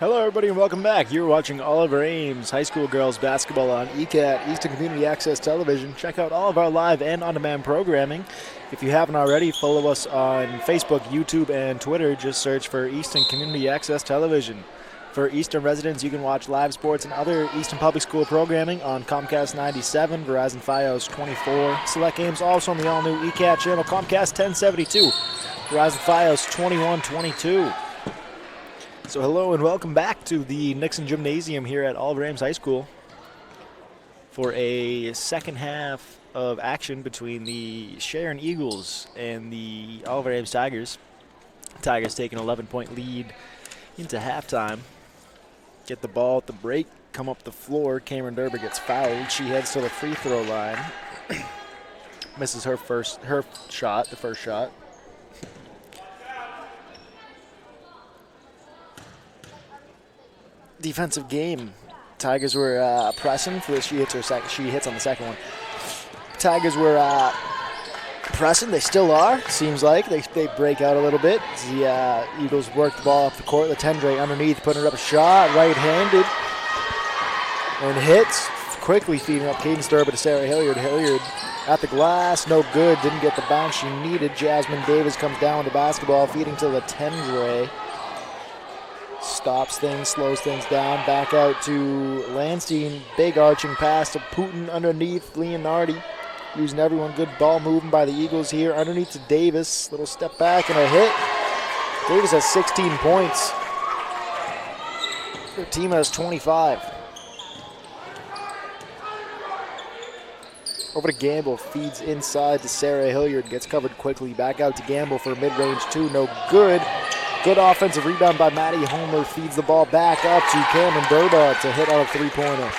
Hello, everybody, and welcome back. You're watching Oliver Ames High School Girls Basketball on ECAT, Eastern Community Access Television. Check out all of our live and on-demand programming. If you haven't already, follow us on Facebook, YouTube, and Twitter. Just search for Eastern Community Access Television. For Eastern residents, you can watch live sports and other Eastern Public School programming on Comcast 97, Verizon Fios 24. Select games also on the all-new ECAT channel, Comcast 1072, Verizon Fios 2122. So hello and welcome back to the Nixon Gymnasium here at Oliver Ames High School for a second half of action between the Sharon Eagles and the Oliver Ames Tigers. Tigers take an 11-point lead into halftime. Get the ball at the break, come up the floor. Cameron Derber gets fouled. She heads to the free throw line. Misses her first shot. Defensive game. Tigers were pressing for this. She hits on the second one. Tigers were pressing. They still are. Seems like they break out a little bit. The Eagles work the ball up the court. Latendre underneath, putting up a shot, right-handed, and hits. Quickly feeding up Cadence Durba to Sarah Hilliard. Hilliard at the glass, no good. Didn't get the bounce she needed. Jasmine Davis comes down with the basketball, feeding to Latendre. Stops things, slows things down. Back out to Landstein. Big arching pass to Putin underneath. Leonardi using everyone. Good ball moving by the Eagles here. Underneath to Davis. Little step back and a hit. Davis has 16 points. Their team has 25. Over to Gamble. Feeds inside to Sarah Hilliard. Gets covered quickly. Back out to Gamble for mid-range two. No good. Good offensive rebound by Maddie Homer. Feeds the ball back up to Cameron Durba to hit on a three-pointer.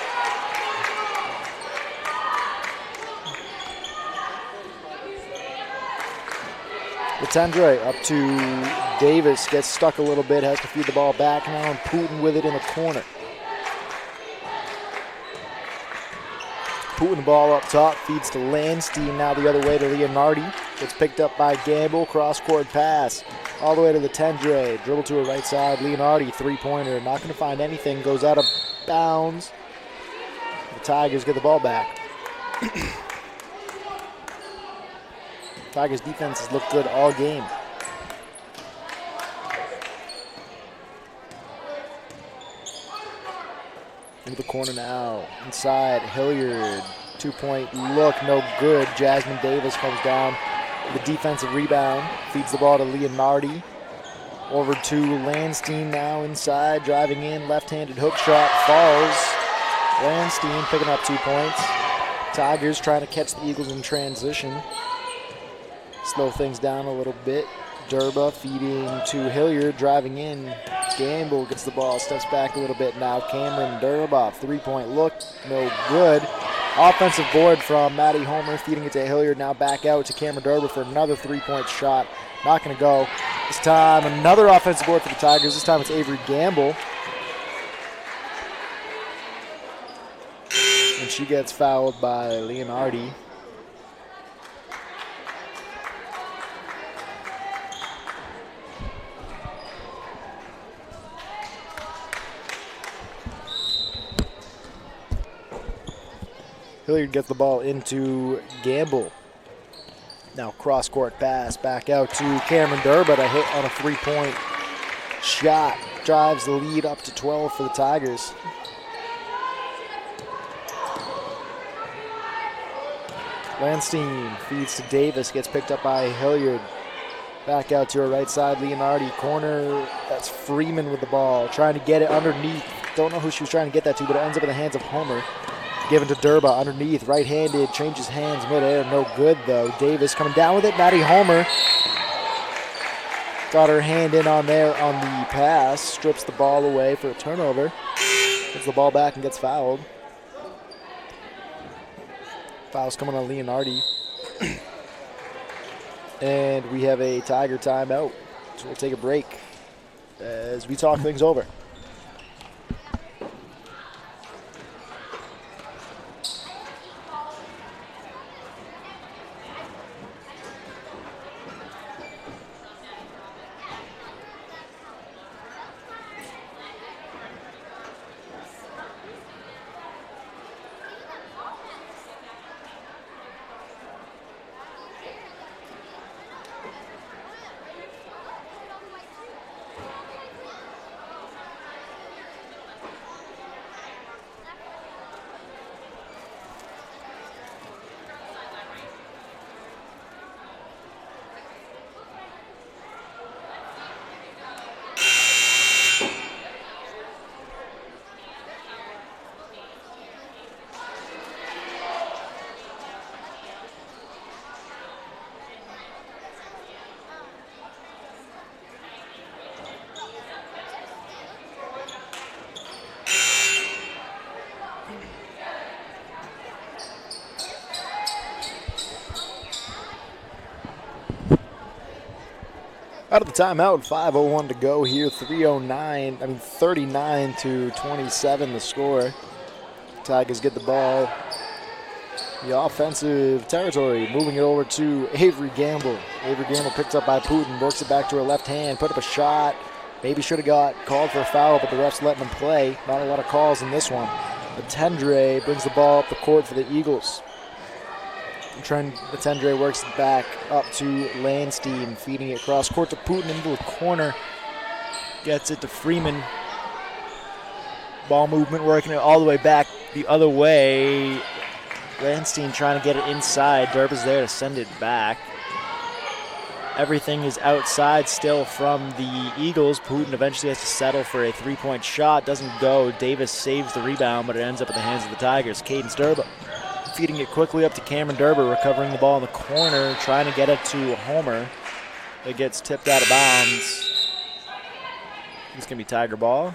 Latendre up to Davis. Gets stuck a little bit. Has to feed the ball back now, and Putin with it in the corner. Putin the ball up top. Feeds to Landstein. Now the other way to Leonardi. Gets picked up by Gamble. Cross-court pass. All the way to Latendre. Dribble to her right side. Leonardi, three-pointer. Not going to find anything. Goes out of bounds. The Tigers get the ball back. Tigers defense has looked good all game. Into the corner now. Inside, Hilliard. Two-point look, no good. Jasmine Davis comes down. The defensive rebound, feeds the ball to Leonardi. Over to Landstein now inside, driving in, left-handed hook shot, falls. Landstein picking up 2 points. Tigers trying to catch the Eagles in transition. Slow things down a little bit. Durba feeding to Hilliard, driving in. Gamble gets the ball, steps back a little bit now. Cameron Durba, three-point look, no good. Offensive board from Maddie Homer, feeding it to Hilliard. Now back out to Cameron Durba for another three-point shot. Not going to go. This time, another offensive board for the Tigers. This time it's Avery Gamble. And she gets fouled by Leonardi. Hilliard gets the ball into Gamble. Now cross-court pass back out to Cameron Durba to hit on a three-point shot. Drives the lead up to 12 for the Tigers. Landstein feeds to Davis, gets picked up by Hilliard. Back out to her right side, Leonardi. Corner, that's Freeman with the ball. Trying to get it underneath. Don't know who she was trying to get that to, but it ends up in the hands of Homer. Given to Durba underneath, right-handed, changes hands midair, no good though. Davis coming down with it, Maddie Homer. Got her hand in on there on the pass, strips the ball away for a turnover. Gets the ball back and gets fouled. Foul's coming on Leonardi. And we have a Tiger timeout. So we'll take a break as we talk things over. Out of the timeout, 5:01 to go here. 39-27 the score. Tigers get the ball. The offensive territory, moving it over to Avery Gamble. Avery Gamble picked up by Putin, works it back to her left hand, put up a shot. Maybe should have got called for a foul, but the refs letting him play. Not a lot of calls in this one. Tendre brings the ball up the court for the Eagles. Tendre works it back up to Landstein, feeding it across court to Putin into the corner. Gets it to Freeman. Ball movement working it all the way back the other way. Landstein trying to get it inside. Durba's there to send it back. Everything is outside still from the Eagles. Putin eventually has to settle for a three-point shot. Doesn't go. Davis saves the rebound, but it ends up in the hands of the Tigers. Cadence Durba feeding it quickly up to Cameron Durba, recovering the ball in the corner, trying to get it to Homer. It gets tipped out of bounds. It's going to be Tiger ball.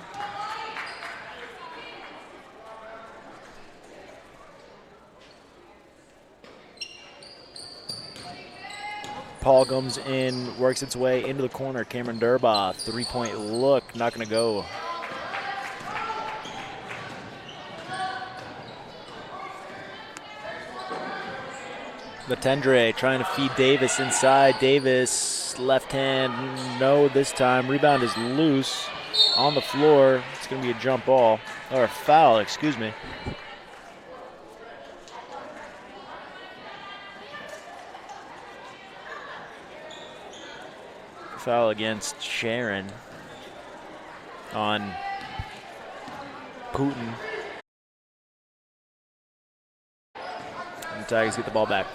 Paul comes in, works its way into the corner. Cameron Durba, three-point look, not going to go. Latendre trying to feed Davis inside. Davis, left hand, no this time. Rebound is loose on the floor. It's going to be a jump ball, or a foul, excuse me. Foul against Sharon on Putin. And the Tigers get the ball back.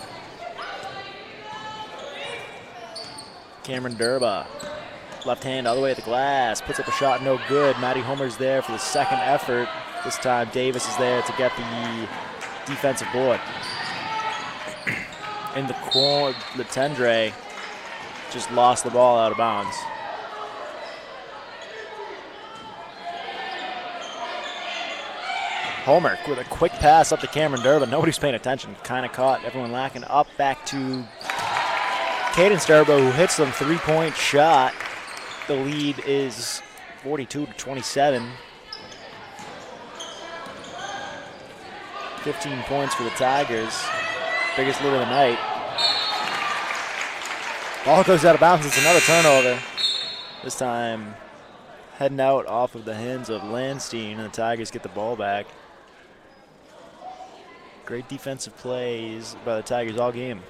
Cameron Durba, left hand all the way at the glass, puts up a shot, no good. Matty Homer's there for the second effort. This time Davis is there to get the defensive board. In the corner, Latendre just lost the ball out of bounds. Homer with a quick pass up to Cameron Durba. Nobody's paying attention. Kind of caught everyone lacking. Up back to Cadence Durba, who hits them three-point shot. The lead is 42-27. 15 points for the Tigers. Biggest lead of the night. Ball goes out of bounds. It's another turnover. This time heading out off of the hands of Landstein, and the Tigers get the ball back. Great defensive plays by the Tigers all game.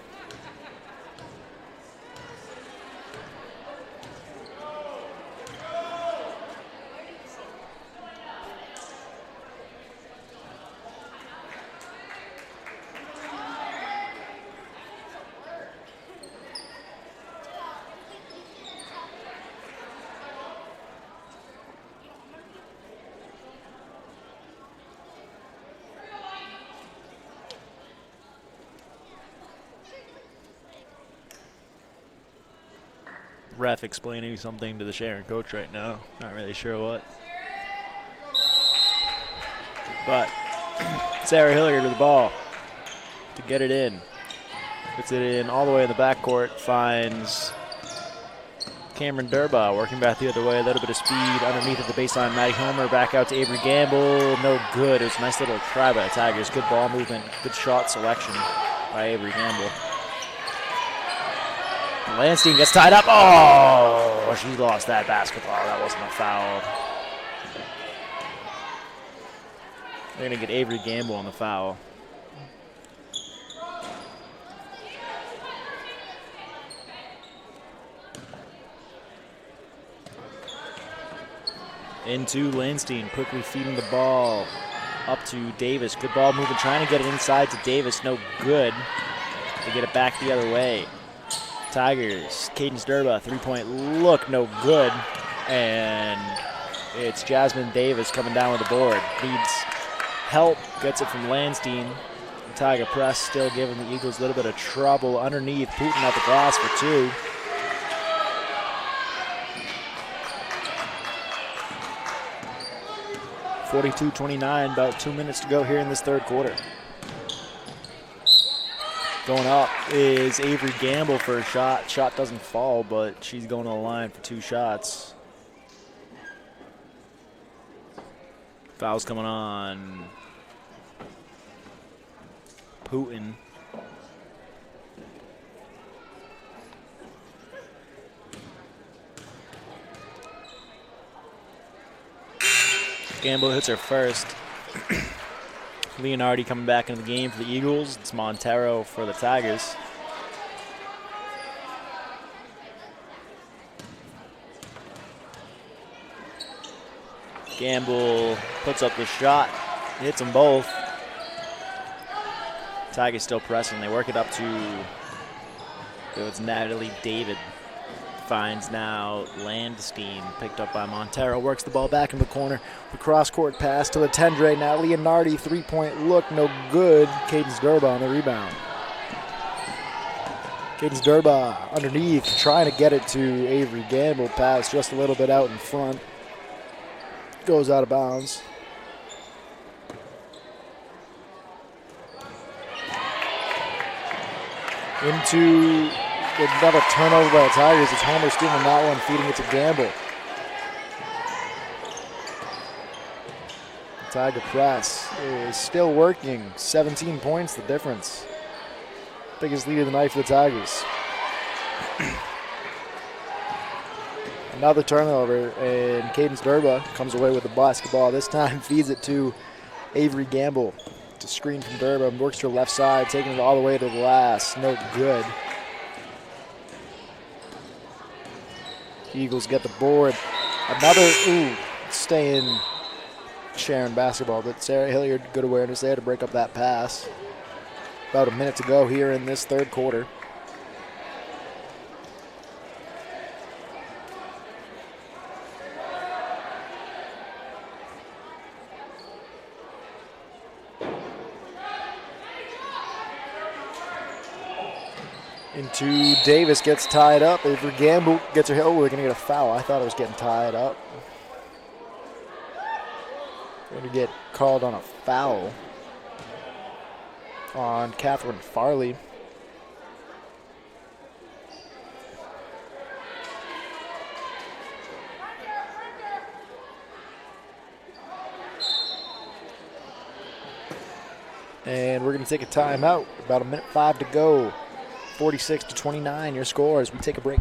Ref explaining something to the Sharon coach right now. Not really sure what. But Sarah Hilliard with the ball to get it in. Puts it in all the way in the backcourt. Finds Cameron Durba working back the other way. A little bit of speed underneath at the baseline. Matty Homer back out to Avery Gamble. No good. It was a nice little try by the Tigers. Good ball movement. Good shot selection by Avery Gamble. Landstein gets tied up. Oh, she lost that basketball. That wasn't a foul. They're going to get Avery Gamble on the foul. Into Landstein, quickly feeding the ball up to Davis. Good ball movement, trying to get it inside to Davis. No good. They get it back the other way. Tigers, Cadence Durba, three-point look, no good. And it's Jasmine Davis coming down with the board. Needs help, gets it from Landstein. The Tiger press still giving the Eagles a little bit of trouble underneath. Putin at the glass for two. .42-29, about 2 minutes to go here in this third quarter. Going up is Avery Gamble for a shot. Shot doesn't fall, but she's going to the line for 2 shots. Foul's coming on Putin. Gamble hits her first. Leonardi coming back into the game for the Eagles. It's Montero for the Tigers. Gamble puts up the shot, hits them both. Tigers still pressing. They work it up to, it's Natalie David. Finds now Landstein, picked up by Montero, works the ball back in the corner. The cross-court pass to the Tendre. Now Leonardi, three-point look, no good. Cadence Durba on the rebound. Cadence Durba underneath, trying to get it to Avery Gamble. Pass just a little bit out in front. Goes out of bounds. Into another turnover by the Tigers. It's Homer stealing that one, feeding it to Gamble. The Tiger press is still working. 17 points, the difference. Biggest lead of the night for the Tigers. Another turnover, and Cadence Durba comes away with the basketball. This time feeds it to Avery Gamble. It's a screen from Durba, works to the left side, taking it all the way to the glass. No good. Eagles get the board. Another, staying Sharon basketball, but Sarah Hilliard, good awareness there to break up that pass. About a minute to go here in this third quarter. Into Davis, gets tied up. Avery Gamble gets her hit. Oh, we're going to get a foul. I thought it was getting tied up. Going to get called on a foul on Catherine Farley. And we're going to take a timeout. About a minute 5 to go. 46-29, your score as we take a break.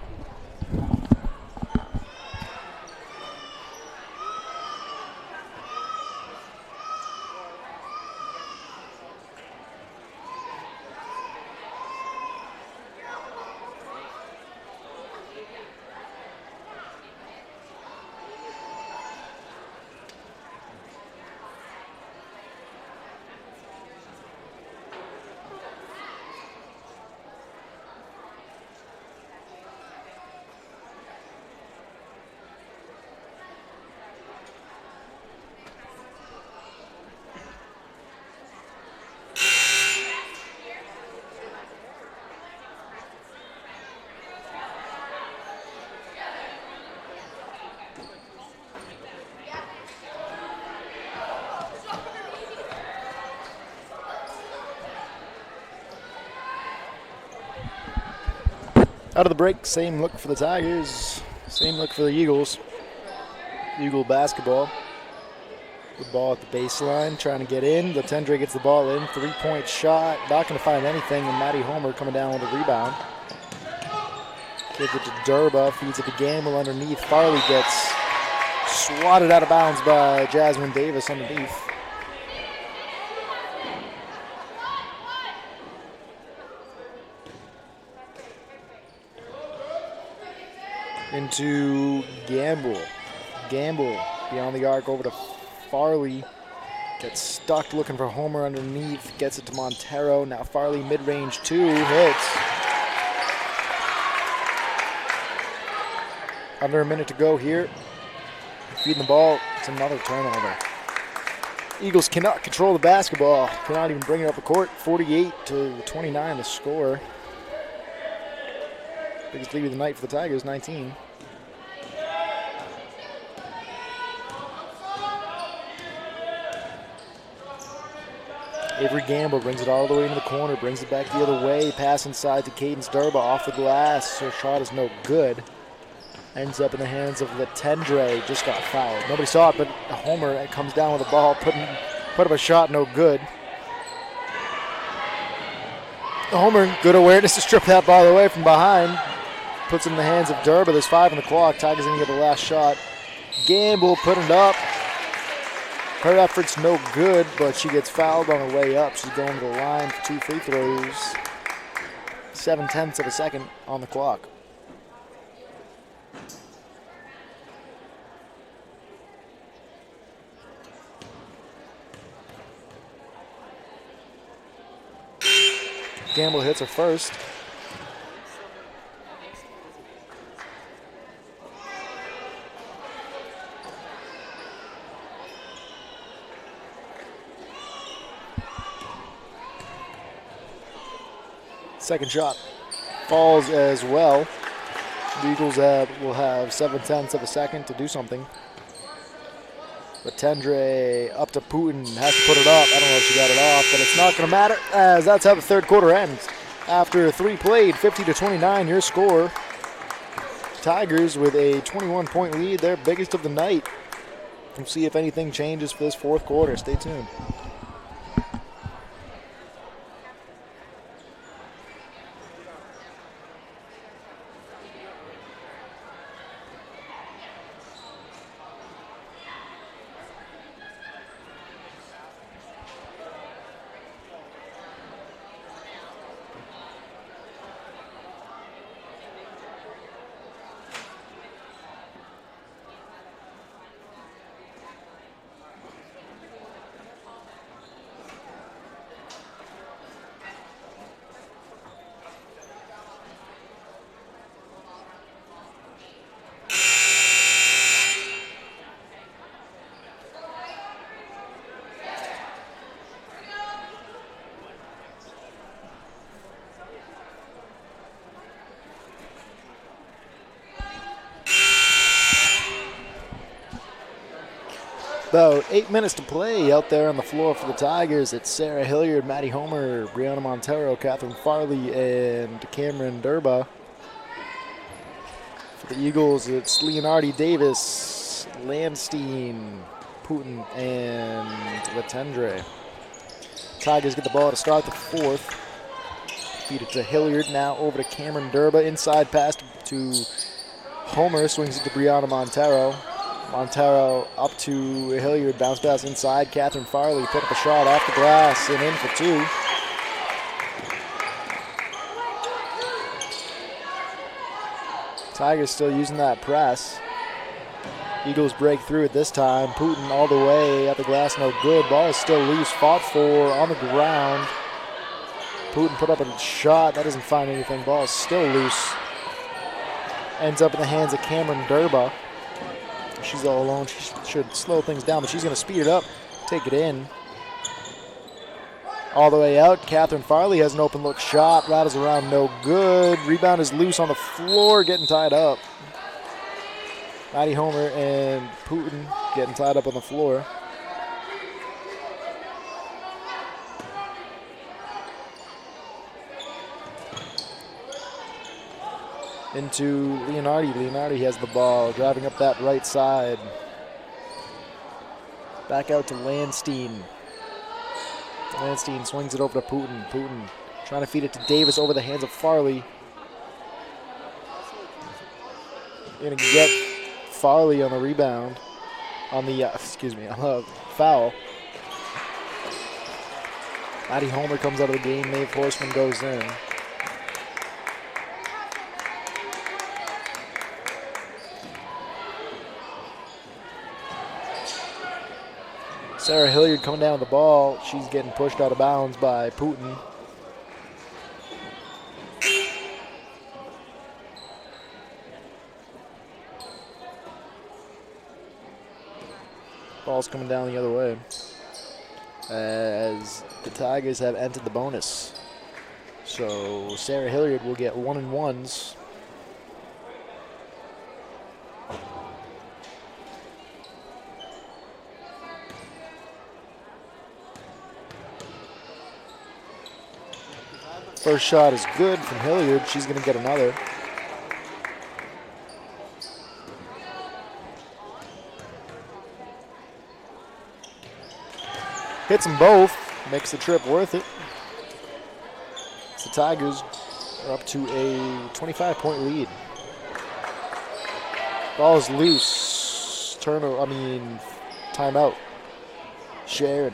Out of the break, same look for the Tigers, same look for the Eagles. Eagle basketball. The ball at the baseline, trying to get in. Latendre gets the ball in, 3-point shot. Not going to find anything, and Maddie Homer coming down with a rebound. Gives it to Durba, feeds it to Gamble underneath. Farley gets swatted out of bounds by Jasmine Davis underneath. Into Gamble. Gamble beyond the arc over to Farley. Gets stuck looking for Homer underneath. Gets it to Montero. Now Farley mid-range 2 hits. Under a minute to go here. Feeding the ball. It's another turnover. Eagles cannot control the basketball. Cannot even bring it up the court. 48-29 the score. Biggest lead of the night for the Tigers, 19. Avery Gamble brings it all the way into the corner, brings it back the other way, pass inside to Cadence Durba off the glass. Her shot is no good. Ends up in the hands of Letendre, just got fouled. Nobody saw it, but Homer comes down with the ball, put up a shot, no good. Homer, good awareness to strip that ball away from behind. Puts it in the hands of Durba. There's 5 on the clock. Tigers going to get the last shot. Gamble putting it up. Her effort's no good, but she gets fouled on her way up. She's going to the line for 2 free throws. 7/10 of a second on the clock. Gamble hits her first. Second shot falls as well. The Eagles will have 7/10 of a second to do something. But Tendre up to Putin, has to put it up. I don't know if she got it off, but it's not going to matter, as that's how the third quarter ends. After 3 played, 50-29, your score. Tigers with a 21-point lead, their biggest of the night. We'll see if anything changes for this fourth quarter. Stay tuned. About 8 minutes to play out there on the floor for the Tigers. It's Sarah Hilliard, Maddie Homer, Brianna Montero, Catherine Farley, and Cameron Durba. For the Eagles, it's Leonardi Davis, Landstein, Putin, and Letendre. Tigers get the ball to start the fourth. Feed it to Hilliard, now over to Cameron Durba. Inside pass to Homer, swings it to Brianna Montero. Montero up to Hilliard, bounce pass inside. Catherine Farley put up a shot off the glass and in for 2. Tigers still using that press. Eagles break through it this time. Putin all the way at the glass, no good. Ball is still loose, fought for on the ground. Putin put up a shot, that doesn't find anything. Ball is still loose. Ends up in the hands of Cameron Durba. She's all alone. She should slow things down, but she's going to speed it up, take it in. All the way out. Catherine Farley has an open look shot. Rattles around, no good. Rebound is loose on the floor, getting tied up. Maddie Homer and Putin getting tied up on the floor. Into Leonardi. Leonardi has the ball, driving up that right side. Back out to Landstein. Landstein swings it over to Putin. Putin trying to feed it to Davis over the hands of Farley. Gonna get Farley on the rebound. On the, on the foul. Maddie Homer comes out of the game. Maeve Horseman goes in. Sarah Hilliard coming down with the ball. She's getting pushed out of bounds by Putin. Ball's coming down the other way as the Tigers have entered the bonus. So Sarah Hilliard will get 1-and-1s. First shot is good from Hilliard. She's going to get another. Hits them both. Makes the trip worth it. The Tigers are up to a 25-point lead. Ball is loose. Timeout. Sharon.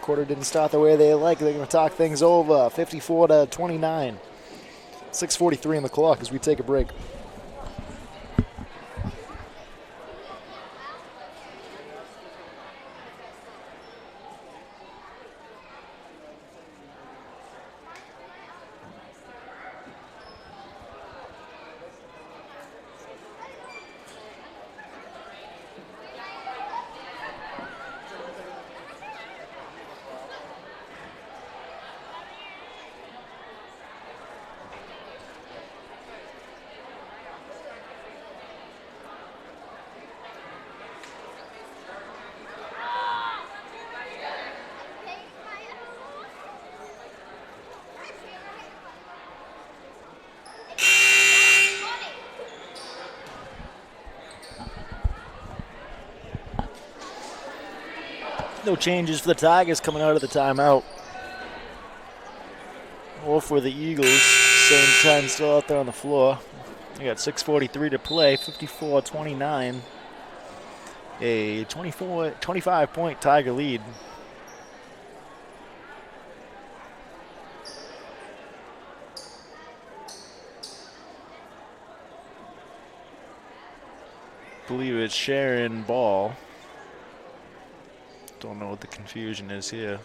Quarter didn't start the way they like. They're going to talk things over. 54-29. 6:43 on the clock as we take a break. No changes for the Tigers coming out of the timeout. Or for the Eagles. Same time still out there on the floor. They got 6:43 to play, 54-29. A 25-point Tiger lead. I believe it's Sharon ball. Don't know what the confusion is here.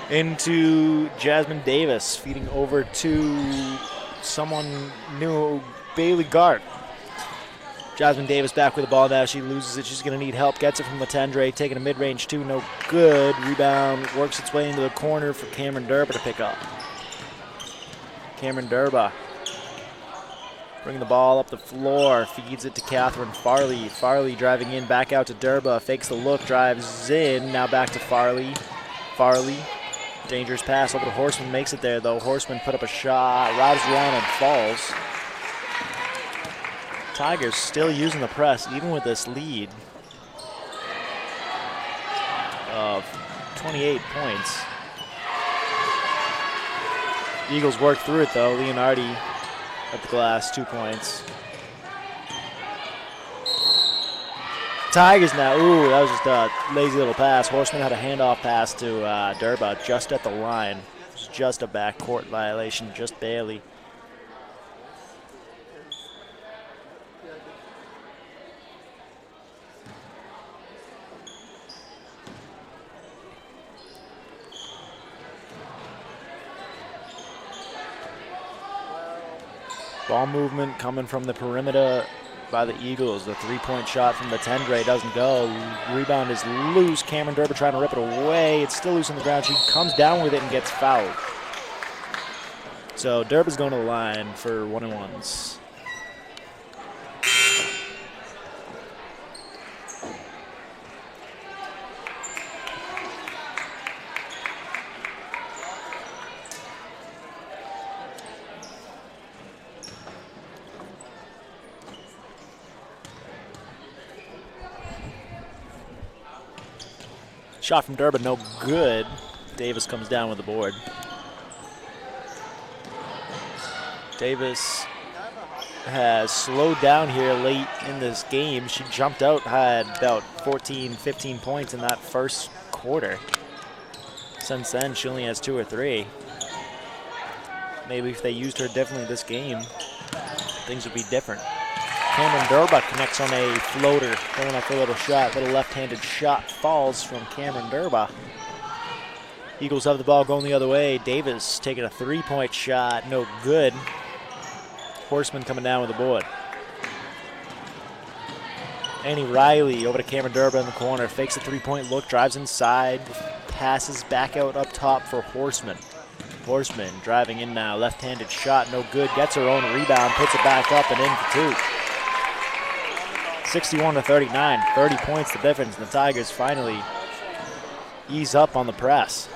Into Jasmine Davis, feeding over to someone new, Bailey Gart. Jasmine Davis back with the ball now. She loses it. She's going to need help. Gets it from Latendre, taking a mid-range two. No good. Rebound works its way into the corner for Cameron Durba to pick up. Cameron Durba bringing the ball up the floor. Feeds it to Catherine Farley. Farley driving in, back out to Durba. Fakes the look, drives in. Now back to Farley. Farley. Dangerous pass over to Horseman, makes it there though. Horseman put up a shot, rides around and falls. Tigers still using the press, even with this lead of 28 points. Eagles work through it though. Leonardi at the glass, 2 points. Tigers now, ooh, that was just a lazy little pass. Horseman had a handoff pass to Durba just at the line. It was just a backcourt violation, just barely. Ball movement coming from the perimeter by the Eagles. The three-point shot from Latendre doesn't go. Rebound is loose. Cameron Durba trying to rip it away. It's still loose on the ground. She comes down with it and gets fouled. So Durba's going to the line for 1-and-1s. Shot from Durba, no good. Davis comes down with the board. Davis has slowed down here late in this game. She jumped out, had about 14, 15 points in that first quarter. Since then, she only has 2 or 3. Maybe if they used her differently this game, things would be different. Cameron Durba connects on a floater, going up for a little shot. Little left-handed shot falls from Cameron Durba. Eagles have the ball going the other way. Davis taking a three-point shot, no good. Horseman coming down with the board. Annie Riley over to Cameron Durba in the corner. Fakes a three-point look, drives inside, passes back out up top for Horseman. Horseman driving in now, left-handed shot, no good. Gets her own rebound, puts it back up and in for two. 61-39, 30 points the difference. And the Tigers finally ease up on the press.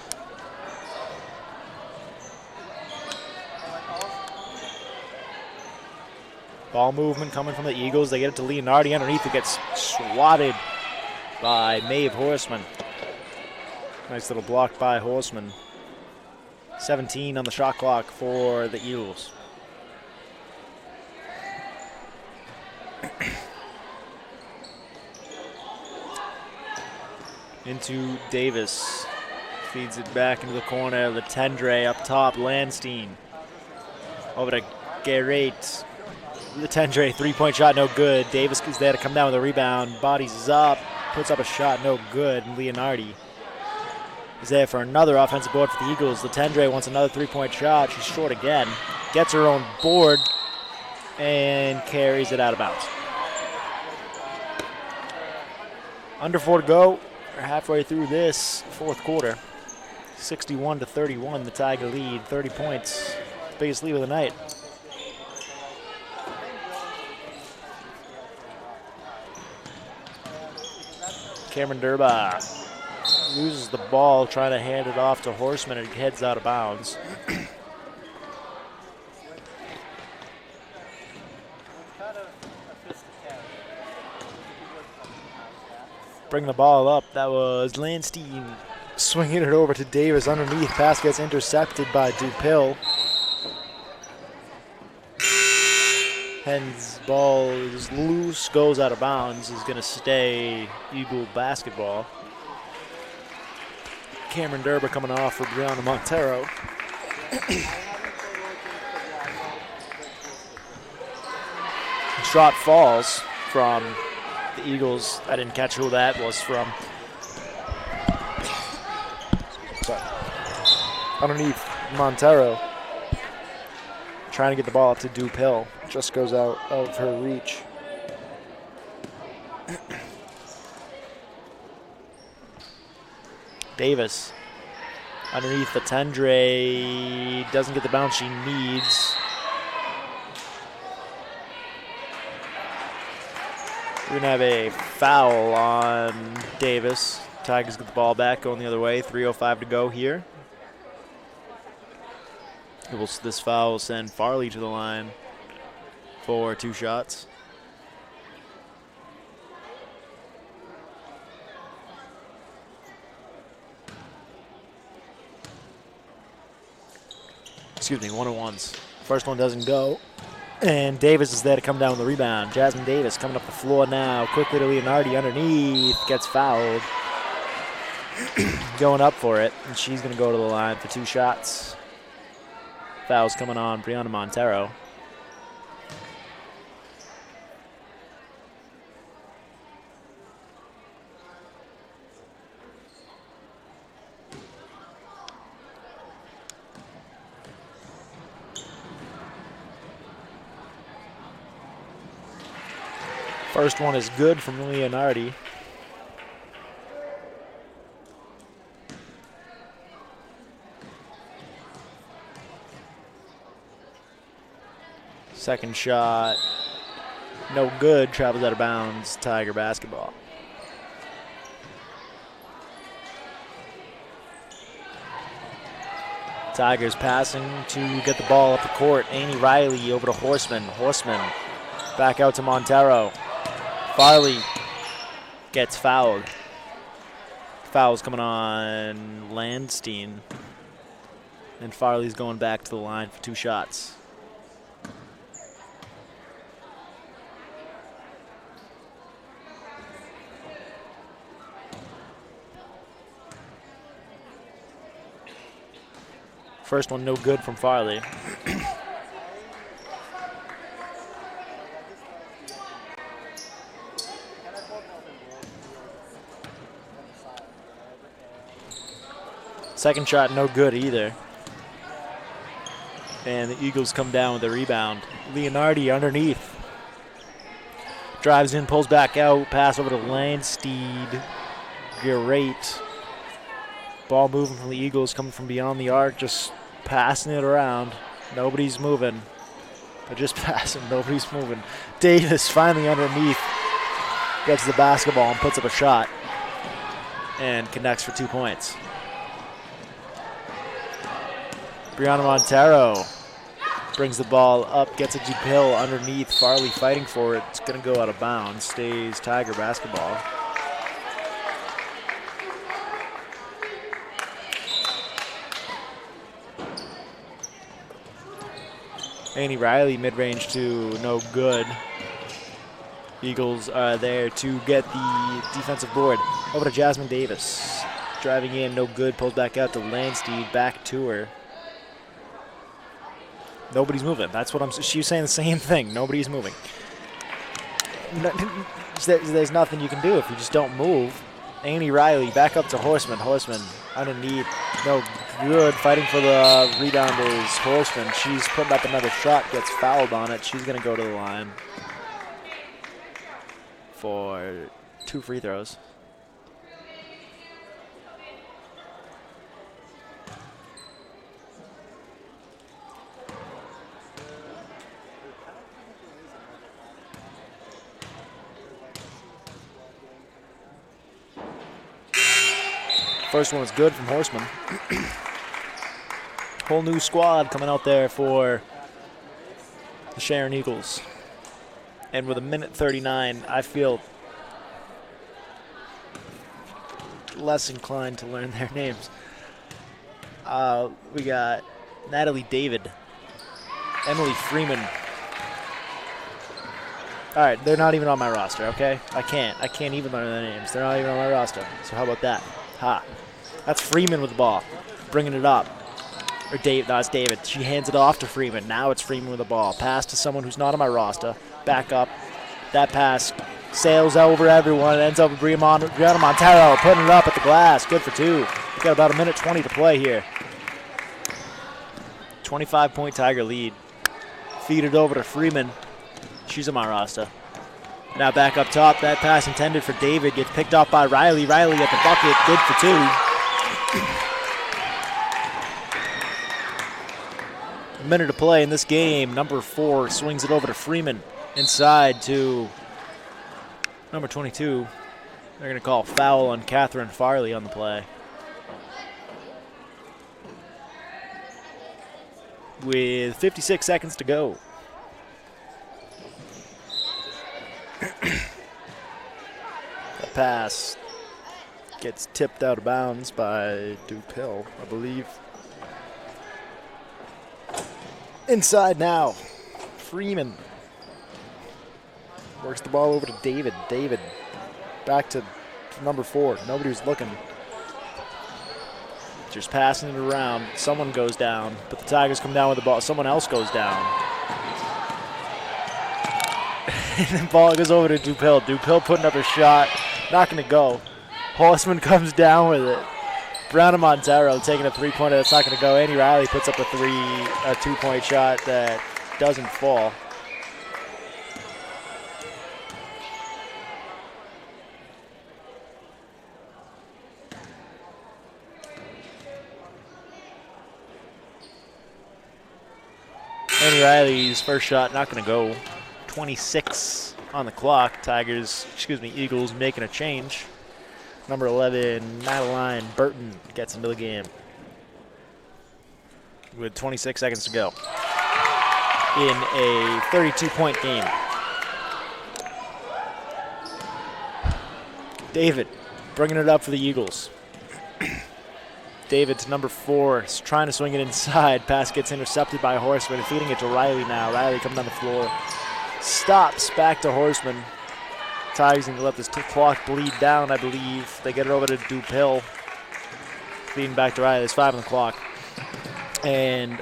Ball movement coming from the Eagles. They get it to Leonardi underneath. It gets swatted by Maeve Horseman. Nice little block by Horseman. 17 on the shot clock for the Eagles. Into Davis. Feeds it back into the corner. Letendre up top. Landstein. Over to Garrett. Letendre, three-point shot, no good. Davis is there to come down with a rebound. Bodies up. Puts up a shot, no good. And Leonardi is there for another offensive board for the Eagles. Letendre wants another three-point shot. She's short again. Gets her own board and carries it out of bounds. Under 4 to go. We're halfway through this fourth quarter. 61-31, the Tiger lead. 30 points. Biggest lead of the night. Cameron Durba loses the ball, trying to hand it off to Horseman, and it heads out of bounds. Bring the ball up. That was Landstein swinging it over to Davis underneath. Pass gets intercepted by Dupill. Hen's ball is loose, goes out of bounds, is going to stay Eagle basketball. Cameron Durba coming off for Brianna Montero. Shot falls from the Eagles. I didn't catch who that was from. Sorry. Underneath Montero. Trying to get the ball up to Dupill. Just goes out of her reach. Davis underneath the Tendre. Doesn't get the bounce she needs. We're going to have a foul on Davis. Tigers get the ball back, going the other way. 3:05 to go here. This foul will send Farley to the line for 2 shots. Excuse me, 1-on-1s. First one doesn't go. And Davis is there to come down with the rebound. Jasmine Davis coming up the floor now. Quickly to Leonardi underneath. Gets fouled. Going up for it. And she's going to go to the line for 2 shots. Foul's coming on Brianna Montero. First one is good from Leonardi. Second shot, no good, travels out of bounds, Tiger basketball. Tigers passing to get the ball up the court. Annie Riley over to Horseman. Horseman back out to Montero. Farley gets fouled. Foul's coming on Landstein. And Farley's going back to the line for 2 shots. First one no good from Farley. Second shot, no good either. And the Eagles come down with a rebound. Leonardi underneath. Drives in, pulls back out, pass over to Landsteed. Great. Ball moving from the Eagles, coming from beyond the arc, just passing it around. Nobody's moving. They're just passing, nobody's moving. Davis finally underneath. Gets the basketball and puts up a shot. And connects for 2 points. Brianna Montero brings the ball up, gets a deep hill underneath. Farley fighting for it. It's going to go out of bounds. Stays Tiger basketball. Annie Riley mid-range to no good. Eagles are there to get the defensive board. Over to Jasmine Davis. Driving in, no good. Pulls back out to Landsteed. Back to her. Nobody's moving. That's what she's saying the same thing. Nobody's moving. There's nothing you can do if you just don't move. Annie Riley back up to Horseman. Horseman underneath. No good. Fighting for the rebound is Horseman. She's putting up another shot. Gets fouled on it. She's going to go to the line for 2 free throws. First one was good from Horseman. Whole new squad coming out there for the Sharon Eagles. And with 1:39, I feel less inclined to learn their names. We got Natalie David, Emily Freeman. All right, they're not even on my roster, okay? I can't even learn their names. They're not even on my roster. So how about that? Ha. That's Freeman with the ball, bringing it up. Or Dave, no, it's David. She hands it off to Freeman. Now it's Freeman with the ball. Pass to someone who's not on my roster. Back up. That pass sails over everyone. It ends up with Brianna Montero putting it up at the glass. Good for 2. We've got about 1:20 to play here. 25-point Tiger lead. Feed it over to Freeman. She's on my roster. Now back up top. That pass intended for David gets picked up by Riley. Riley at the bucket. Good for 2. A minute to play in this game. Number 4 swings it over to Freeman. Inside to number 22. They're going to call foul on Catherine Farley on the play. With 56 seconds to go. The pass gets tipped out of bounds by Dupill, I believe. Inside now. Freeman works the ball over to David. David back to number 4. Nobody was looking. Just passing it around. Someone goes down, but the Tigers come down with the ball. Someone else goes down. And the ball goes over to Dupill. Dupill putting up a shot. Not going to go. Horseman comes down with it. Brianna Montero taking a 3-pointer. That's not going to go. Annie Riley puts up a 2-point shot that doesn't fall. Annie Riley's first shot not going to go. 26 on the clock. Eagles making a change. Number 11, Madeline Burton gets into the game with 26 seconds to go in a 32-point game. David bringing it up for the Eagles. David to number 4, trying to swing it inside. Pass gets intercepted by Horseman, feeding it to Riley now. Riley coming down the floor. Stops back to Horseman. Tigers going to let this clock bleed down, I believe. They get it over to Dupill. Feeding back to Riley. There's 5 on the clock. And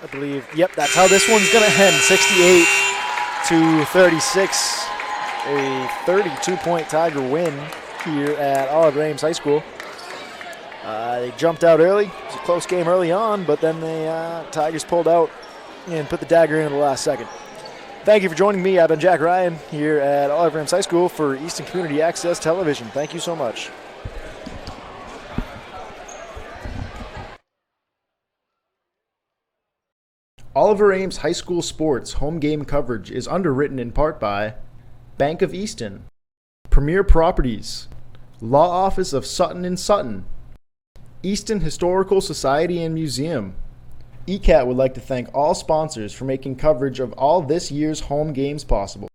I believe, yep, that's how this one's going to end. 68-36. A 32-point Tiger win here at Olive Ames High School. They jumped out early. It was a close game early on, but then the Tigers pulled out and put the dagger in at the last second. Thank you for joining me. I've been Jack Ryan here at Oliver Ames High School for Easton Community Access Television. Thank you so much. Oliver Ames High School Sports home game coverage is underwritten in part by Bank of Easton, Premier Properties, Law Office of Sutton and Sutton, Easton Historical Society and Museum. ECAT would like to thank all sponsors for making coverage of all this year's home games possible.